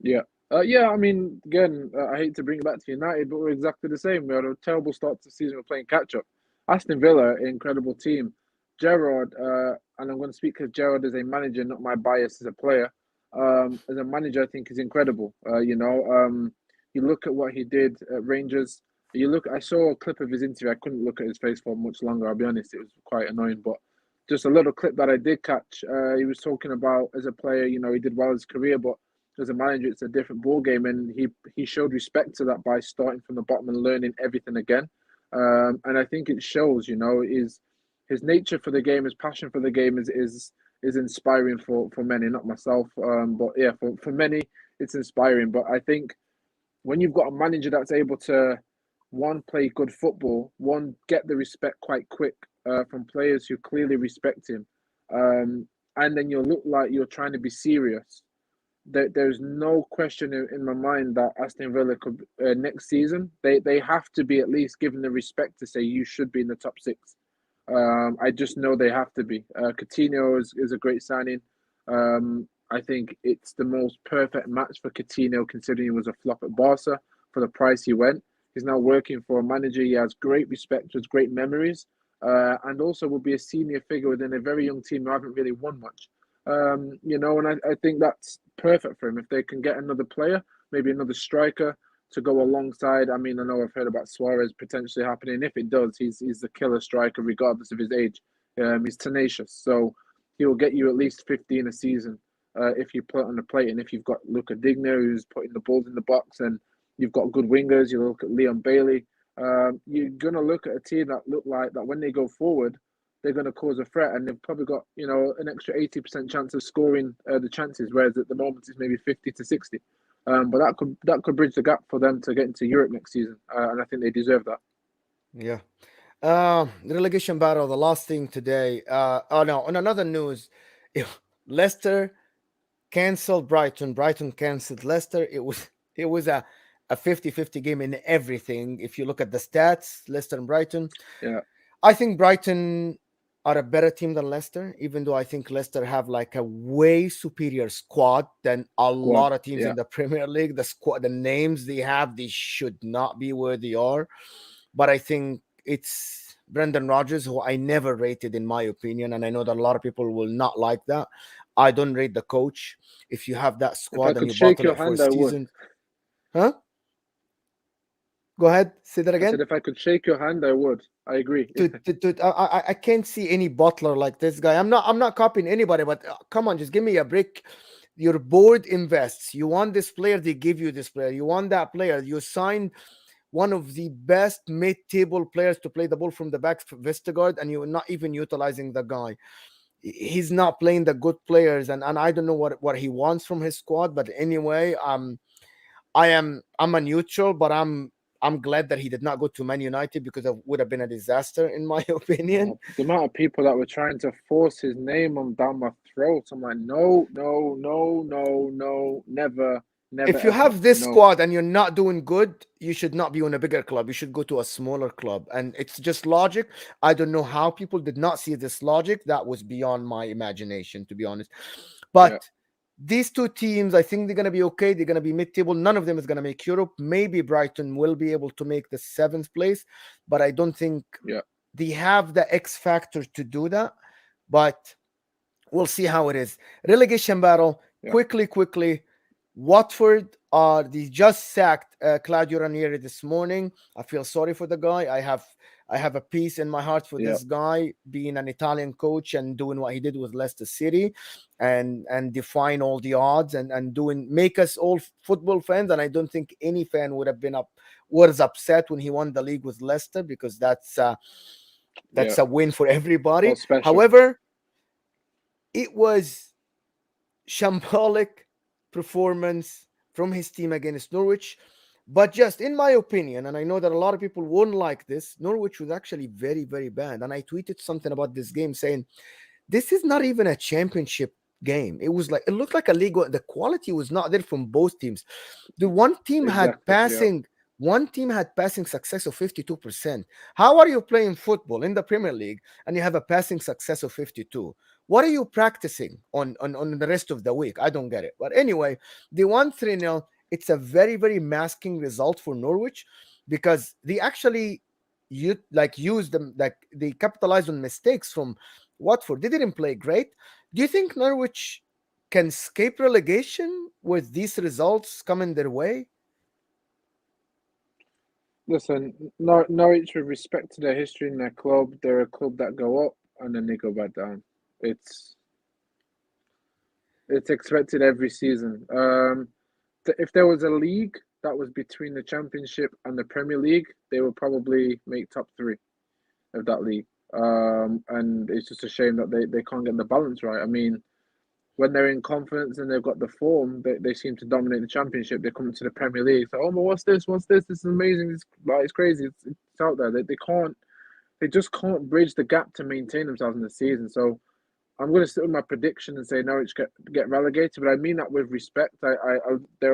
Yeah. Yeah, I mean, again, I hate to bring it back to United, but we're exactly the same. We had a terrible start to the season. We're playing catch up. Aston Villa, incredible team. Gerrard, and I'm going to speak because Gerrard is a manager, not my bias as a player. As a manager, I think is incredible. You look at what he did at Rangers. I saw a clip of his interview. I couldn't look at his face for much longer. I'll be honest, it was quite annoying. But just a little clip that I did catch. He was talking about as a player. He did well in his career, but as a manager, it's a different ball game, and he showed respect to that by starting from the bottom and learning everything again. And I think it shows, his nature for the game, his passion for the game is inspiring for many, not myself, but yeah, for many, it's inspiring. But I think when you've got a manager that's able to one play good football, one get the respect quite quick from players who clearly respect him, and then you look like you're trying to be serious. There's no question in my mind that Aston Villa could next season they have to be at least given the respect to say you should be in the top six. I just know they have to be. Coutinho is a great signing. I think it's the most perfect match for Coutinho considering he was a flop at Barca for the price he went. He's now working for a manager. He has great respect, has great memories, and also will be a senior figure within a very young team who haven't really won much. And I think that's perfect for him. If they can get another player, maybe another striker to go alongside. I mean, I know I've heard about Suarez potentially happening. If it does, he's the killer striker regardless of his age. He's tenacious, so he will get you at least 15 a season if you put it on the plate. And if you've got Luca Digna who's putting the balls in the box, and you've got good wingers, you look at Leon Bailey. You're gonna look at a team that look like that when they go forward, they're going to cause a threat, and they've probably got an extra 80% chance of scoring the chances, whereas at the moment it's maybe 50 to 60. But that could bridge the gap for them to get into Europe next season, and I think they deserve that. Yeah. The relegation battle. The last thing today. Oh no. On another news, Leicester canceled Brighton. Brighton canceled Leicester. It was a 50-50 game in everything. If you look at the stats, Leicester and Brighton. Yeah, I think Brighton are a better team than Leicester, even though I think Leicester have like a way superior squad than a squad. lot of teams Yeah, in the Premier League. The squad, the names they have, they should not be where they are. But I think it's Brendan Rodgers, who I never rated in my opinion, and I know that a lot of people will not like that. I don't rate the coach. If you have that if I squad and could you shake bottle your it for a hand, I would. season, huh? Go ahead, say that I said again. if I could shake your hand, I would. I agree. I can't see any butler like this guy. I'm not copying anybody, but come on, just give me a break. Your board invests. You want this player, they give you this player. You want that player. You signed one of the best mid-table players to play the ball from the back, Vestergaard, and you're not even utilizing the guy. He's not playing the good players, and I don't know what he wants from his squad. But anyway, I'm a neutral, but I'm glad that he did not go to Man United because it would have been a disaster, in my opinion. The amount of people that were trying to force his name on down my throat, I'm like, no, no, no, no, no, never, never, If you ever, have this no. squad and you're not doing good, you should not be on a bigger club. You should go to a smaller club. And it's just logic. I don't know how people did not see this logic. That was beyond my imagination, to be honest. Yeah, But these two teams, I think they're going to be okay. They're going to be mid-table. None of them is going to make Europe. Maybe Brighton will be able to make the seventh place, but I don't think yeah, they have the X factor to do that. But we'll see how it is. Relegation battle. yeah, Quickly. Watford are they just sacked Claudio Ranieri this morning. I feel sorry for the guy. I have a peace in my heart for yeah, this guy being an Italian coach and doing what he did with Leicester City, and defying all the odds and doing make us all football fans. And I don't think any fan was upset when he won the league with Leicester, because yeah. that's a win for everybody. Felt special. However, it was shambolic performance from his team against Norwich. But just in my opinion, and I know that a lot of people won't like this, Norwich was actually very, very bad. And I tweeted something about this game saying, this is not even a championship game. It looked like a league. The quality was not there from both teams. The Exactly. Yeah, one team had passing success of 52%. How are you playing football in the Premier League and you have a passing success of 52? What are you practicing on the rest of the week? I don't get it. But anyway, they won 3-0. It's a very, very masking result for Norwich, because they actually used them, like they capitalized on mistakes from Watford. They didn't play great. Do you think Norwich can escape relegation with these results coming their way? listen, Norwich, with respect to their history in their club, they're a club that go up and then they go back down. It's it's expected every season. If there was a league that was between the Championship and the Premier League, they would probably make top three of that league. And it's just a shame that they can't get the balance right. I mean, when they're in confidence and they've got the form, they seem to dominate the Championship. They come into the Premier League. So, oh, but what's this? What's this? This is amazing. It's crazy. It's out there. They can't. They just can't bridge the gap to maintain themselves in the season. So I'm going to stick with my prediction and say Norwich get relegated, but I mean that with respect. There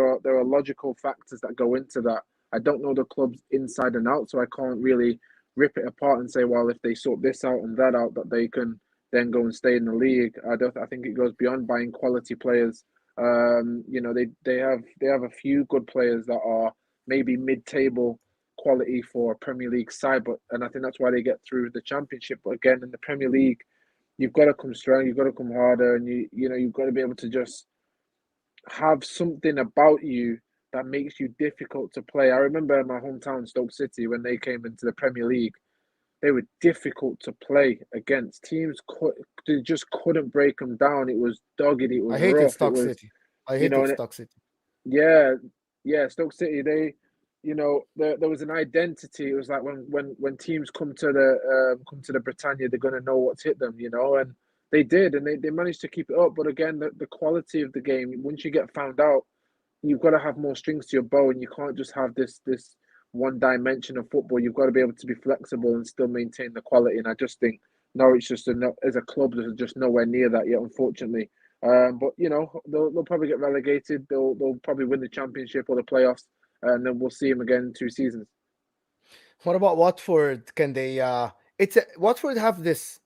are logical factors that go into that. I don't know the clubs inside and out, so I can't really rip it apart and say, well, if they sort this out and that out, that they can then go and stay in the league. I don't. I think it goes beyond buying quality players. They have a few good players that are maybe mid-table quality for a Premier League side, and I think that's why they get through the Championship. But again, in the Premier League, you've got to come strong, you've got to come harder, and you've got to be able to just have something about you that makes you difficult to play. I remember my hometown Stoke City when they came into the Premier League, they were difficult to play against. Teams they just couldn't break them down. It was dogged, it I was hated rough, it Stock was City. I you know, hated and Stock City. yeah, yeah, Stoke City. There was an identity. It was like when teams come to the Britannia, they're gonna know what's hit them, and they did, and they managed to keep it up. But again, the quality of the game, once you get found out, you've got to have more strings to your bow, and you can't just have this one dimension of football. You've got to be able to be flexible and still maintain the quality. And I just think Norwich as a club, there's just nowhere near that yet, unfortunately. But they'll probably get relegated. They'll probably win the Championship or the playoffs, and then we'll see them again in 2 seasons. What about Watford? Can they? Watford have this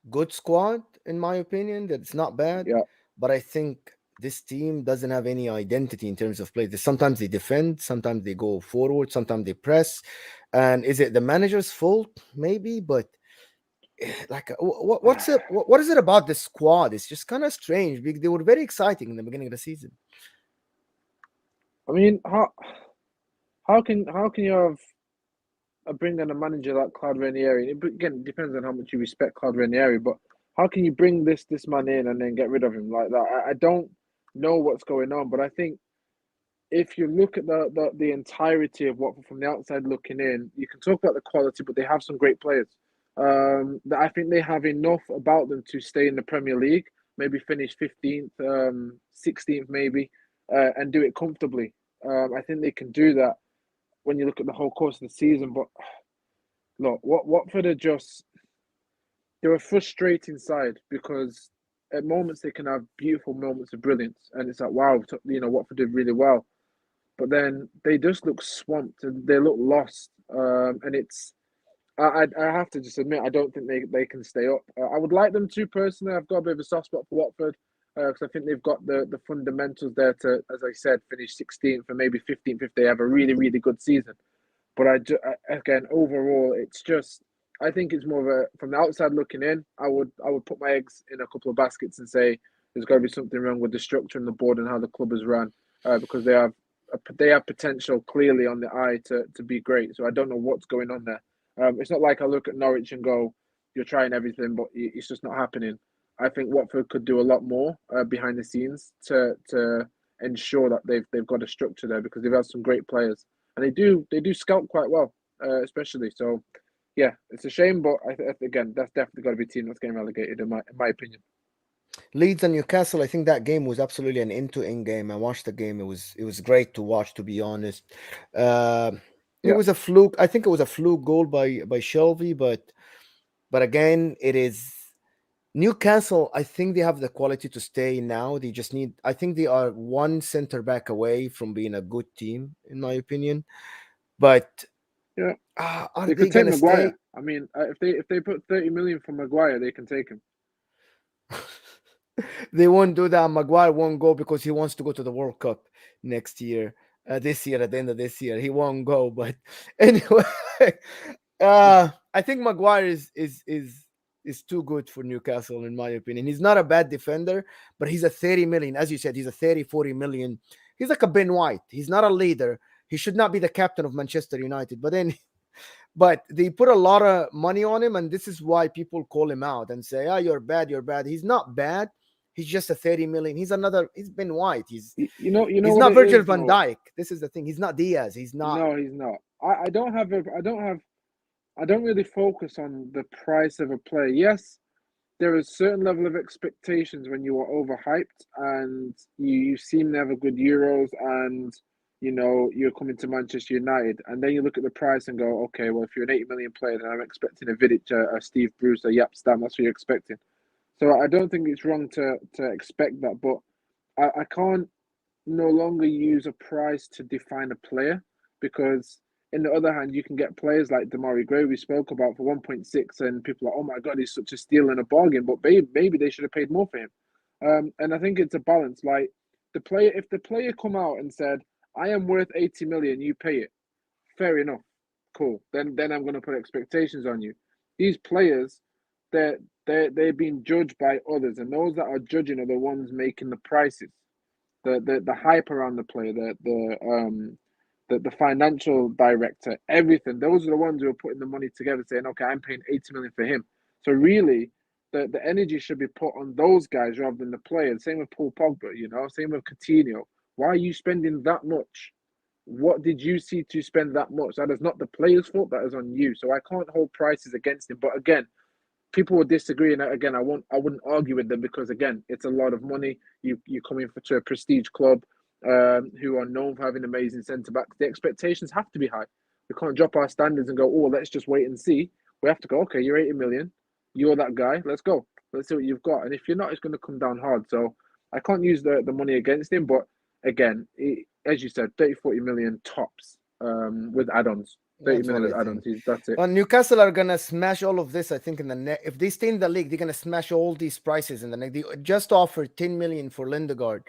good squad, in my opinion. That's not bad, Yeah, but I think this team doesn't have any identity in terms of play. Sometimes they defend, sometimes they go forward, sometimes they press. And is it the manager's fault? Maybe, but like, what is it about this squad? It's just kind of strange because they were very exciting in the beginning of the season. I mean, how can you have bring in a manager like Claude Ranieri? Again, it depends on how much you respect Claude Ranieri, but how can you bring this man in and then get rid of him like that? I don't know what's going on, but I think if you look at the entirety of what from the outside looking in, you can talk about the quality, but they have some great players. That I think they have enough about them to stay in the Premier League, maybe finish 15th, 16th, maybe, and do it comfortably. I think they can do that. when you look at the whole course of the season. But look, Watford are just they're a frustrating side because at moments they can have beautiful moments of brilliance, and it's like wow, Watford did really well, but then they just look swamped and they look lost, and it's. I have to just admit I don't think they can stay up. I would like them to personally. I've got a bit of a soft spot for Watford because I think they've got the fundamentals there to, as I said, finish 16th or maybe 15th if they have a really really good season. But again, overall, it's just I think it's more of a from the outside looking in. I would put my eggs in a couple of baskets and say there's got to be something wrong with the structure and the board and how the club is run because they have potential clearly on the eye to be great. So I don't know what's going on there. It's not like I look at Norwich and go, "You're trying everything, but it's just not happening." I think Watford could do a lot more behind the scenes to ensure that they've got a structure there because they've had some great players and they do scout quite well, especially. So yeah, it's a shame, but again, that's definitely got to be a team that's getting relegated in my opinion. Leeds and Newcastle, I think that game was absolutely an end-to-end game. I watched the game. It was great to watch, to be honest. Uh, it Yeah, was a fluke. I think it was a fluke goal by Shelby, but again, it is Newcastle. I think they have the quality to stay now. They just need. I think they are one center back away from being a good team, in my opinion. But yeah. are They they could take gonna stay? Maguire. I mean, if they put 30 million for Maguire, they can take him. They won't do that. Maguire won't go because he wants to go to the World Cup next year. This year, at the end of this year, he won't go. But anyway, I think Maguire is too good for Newcastle, in my opinion. He's not a bad defender, but he's a 30 million. As you said, he's a 30, 40 million. He's like a Ben White. He's not a leader. He should not be the captain of Manchester United. But they put a lot of money on him, and this is why people call him out and say, "Ah, you're bad, you're bad." He's not bad. He's just a 30 million. He's Ben White. You know He's what not it Virgil is van though. Dijk. This is the thing. He's not Diaz. He's not. No, he's not. I don't really focus on the price of a player. Yes, there is a certain level of expectations when you are overhyped and you seem to have a good Euros and you're coming to Manchester United and then you look at the price and go, okay, well if you're an 80 million player, then I'm expecting a Vidic, a Steve Bruce, a Yap Stam. That's what you're expecting. So I don't think it's wrong to expect that, but I can't no longer use a price to define a player because in the other hand you can get players like Damari Gray we spoke about for 1.6 and people are like, oh my god, he's such a steal and a bargain, but maybe they should have paid more for him. And I think it's a balance. Like if the player come out and said, I am worth 80 million, you pay it, fair enough, cool, then I'm going to put expectations on you. These players, they're being judged by others, and those that are judging are the ones making the prices, the hype around the player, the financial director, everything. Those are the ones who are putting the money together, saying, "Okay, I'm paying 80 million for him." So really, the energy should be put on those guys rather than the players. Same with Paul Pogba, Same with Coutinho. Why are you spending that much? What did you see to spend that much? That is not the player's fault. That is on you. So I can't hold prices against him. But again, people will disagree, and again, I wouldn't argue with them because again, it's a lot of money. You come in to a prestige club, who are known for having amazing centre backs. The expectations have to be high. We can't drop our standards and go, oh, let's just wait and see. We have to go, okay, you're 80 million, you're that guy. Let's go. Let's see what you've got. And if you're not, it's going to come down hard. So I can't use the money against him. But again, as you said, 30, 40 million tops, with add-ons. 30 That's million what I with think. add-ons. That's it. Newcastle are gonna smash all of this. I think in the if they stay in the league, they're gonna smash all these prices in the next. They just offered 10 million for Lindegaard,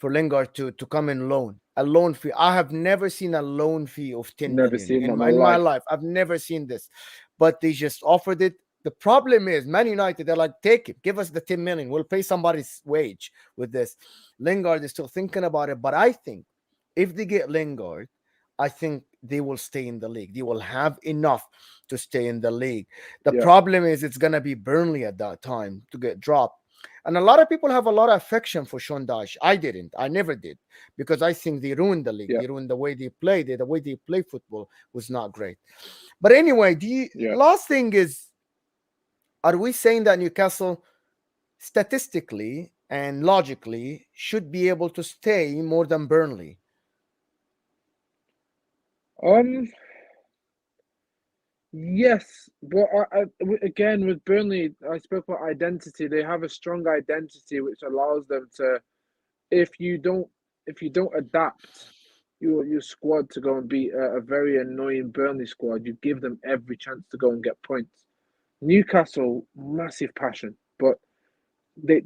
to come in loan, a loan fee. I have never seen a loan fee of 10 Never million seen that in in my my life. life. I've never seen this, but they just offered it. The problem is Man United, they're like, take it, give us the 10 million, we'll pay somebody's wage with this. Lingard is still thinking about it, but I think if they get Lingard, I think they will stay in the league. They will have enough to stay in the league. The Yeah, problem is it's gonna be Burnley at that time to get dropped. And a lot of people have a lot of affection for Sean Dyche. I didn't. I never did, because I think they ruined the league. yeah, They ruined the way they played. The way they play football was not great. But anyway, yeah. last thing is, are we saying that Newcastle statistically and logically should be able to stay more than Burnley? Um, yes, but again with Burnley, I spoke about identity. They have a strong identity which allows them to, if you don't if you don't adapt your squad to go and beat a very annoying Burnley squad, you give them every chance to go and get points. Newcastle, massive passion, but they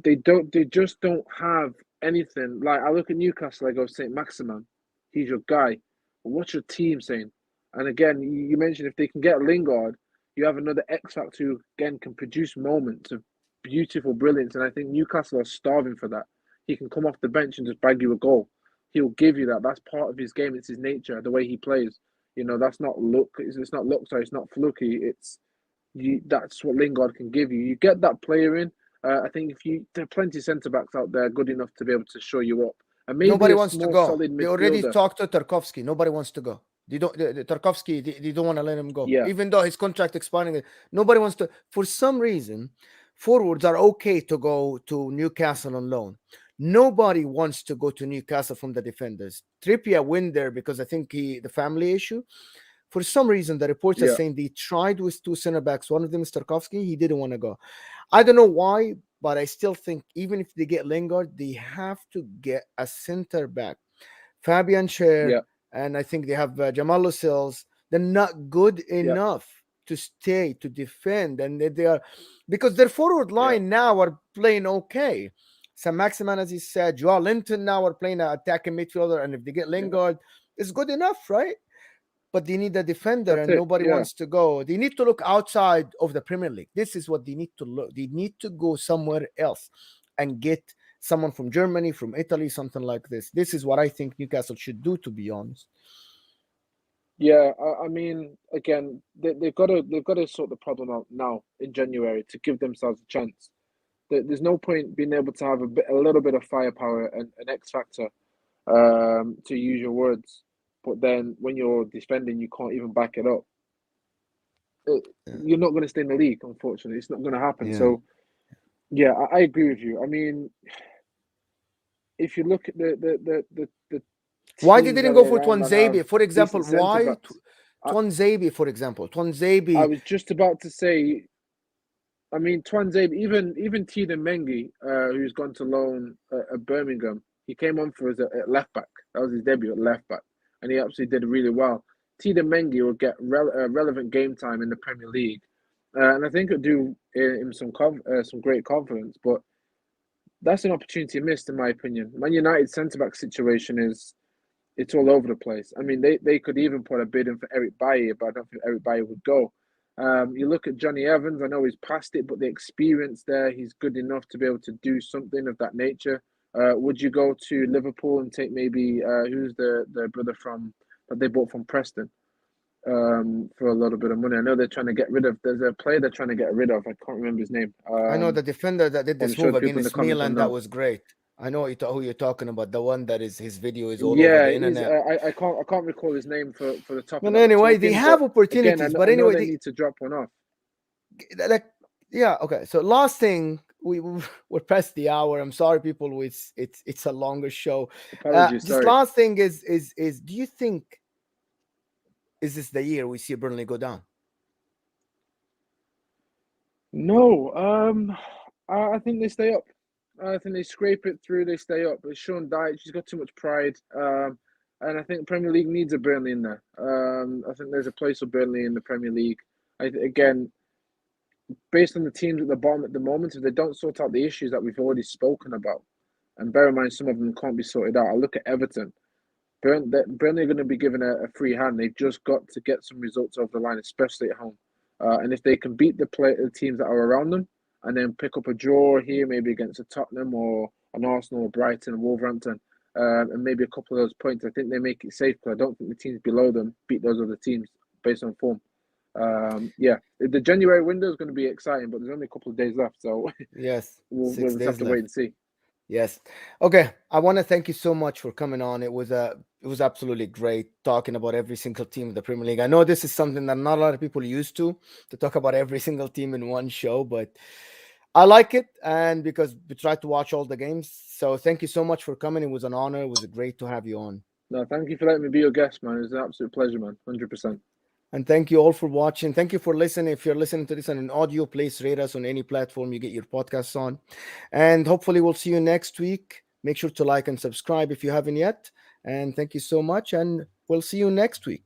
just don't have anything. Like I look at Newcastle, I go Saint Maximin, he's your guy. But what's your team saying? And again, you mentioned if they can get Lingard, you have another X factor who again can produce moments of beautiful brilliance. And I think Newcastle are starving for that. He can come off the bench and just bag you a goal. He'll give you that. That's part of his game. It's his nature, the way he plays. You know, that's not luck. It's not luck. Sorry, it's not fluky. That's what Lingard can give you. You get that player in. I think if you there are plenty of centre backs out there good enough to be able to show you up, and maybe Nobody a wants to small go. solid They already midfielder. talked to Tarkovsky. Nobody wants to go. They don't. Tarkovsky. They don't want to let him go, Yeah, even though his contract expiring. Nobody wants to. For some reason, forwards are okay to go to Newcastle on loan. Nobody wants to go to Newcastle from the defenders. Trippier went there because I think the family issue. For some reason, the reports are yeah, saying they tried with two center backs. One of them is Tarkovsky. He didn't want to go. I don't know why, but I still think even if they get Lingard, they have to get a center back. Fabian Scher, yeah, and I think they have Jamal Lascelles. They're not good yeah, enough to stay to defend, and they are because their forward yeah, line now are playing okay. Sam Maximan, as he said, Joao Linton now are playing an attacking midfielder, and if they get yeah. Lingard, it's good enough, right? But they need a defender That's and it. nobody Yeah, wants to go. They need to look outside of the Premier League. This is what they need to look. They need to go somewhere else and get someone from Germany, from Italy, something like this. This is what I think Newcastle should do, to be honest. yeah. I mean, again, they've got to sort the problem out now in January to give themselves a chance. There's no point being able to have a little bit of firepower and an X factor, to use your words, but then when you're defending, you can't even back it up. Yeah. You're not going to stay in the league, unfortunately. It's not going to happen. Yeah. So, yeah, I agree with you. I mean, if you look at the Why they teams that didn't are go for around that have Tuanzebe, for example? decent centre Why backs, I, Tuanzebe, for example? I Tuanzebe, was just about to say, I mean, Twanzebe, even Tiden Mengi, who's gone to loan at Birmingham, he came on for us at left back. That was his debut at left back, and he absolutely did really well. Tiden Mengi will get relevant game time in the Premier League, and I think it'll do him some great confidence. But that's an opportunity missed, in my opinion. Man United centre back situation is it's all over the place. I mean, they could even put a bid in for Eric Bailly, but I don't think Eric Bailly would go. You look at Johnny Evans. I know he's past it, but the experience there, he's good enough to be able to do something of that nature. Would you go to Liverpool and take maybe who's the brother from that they bought from Preston for a little bit of money? I know they're trying to get rid of. There's a player they're trying to get rid of. I can't remember his name. I know the defender that did I'm this sure move the people in the against comments will Milan. That know. was great. I know who you're talking about. The one that is his video is all over Yeah, the he's. internet. I can't recall his name for the topic But that we're anyway, they talking. But have again, opportunities. But I know anyway, they need to drop one off. like yeah, okay. So last thing, we're past the hour. I'm sorry, people. It's a longer show. Apologies, Just sorry. last thing is do you think is this the year we see Burnley go down? No, I think they stay up. I think they scrape it through. They stay up. But Sean Dyche, she's got too much pride. And I think the Premier League needs a Burnley in there. I think there's a place for Burnley in the Premier League. Again, based on the teams at the bottom at the moment, if they don't sort out the issues that we've already spoken about, and bear in mind some of them can't be sorted out. I look at Everton. Burnley are going to be given a free hand. They've just got to get some results over the line, especially at home. And if they can beat the teams that are around them, and then pick up a draw here, maybe against a Tottenham or an Arsenal or Brighton or Wolverhampton, and maybe a couple of those points, I think they make it safe. Because I don't think the teams below them beat those other teams based on form. Yeah, the January window is going to be exciting, but there's only a couple of days left, so Yes, we'll six just have days to wait left. and see. Yes. Okay. I want to thank you so much for coming on. It was absolutely great talking about every single team in the Premier League. I know this is something that not a lot of people used to talk about every single team in one show, but I like it, and because we try to watch all the games. So thank you so much for coming. It was an honor. It was great to have you on. No, thank you for letting me be your guest, man. It was an absolute pleasure, man. 100%. And thank you all for watching. Thank you for listening. If you're listening to this on an audio, please rate us on any platform you get your podcasts on. And hopefully we'll see you next week. Make sure to like and subscribe if you haven't yet. And thank you so much. And we'll see you next week.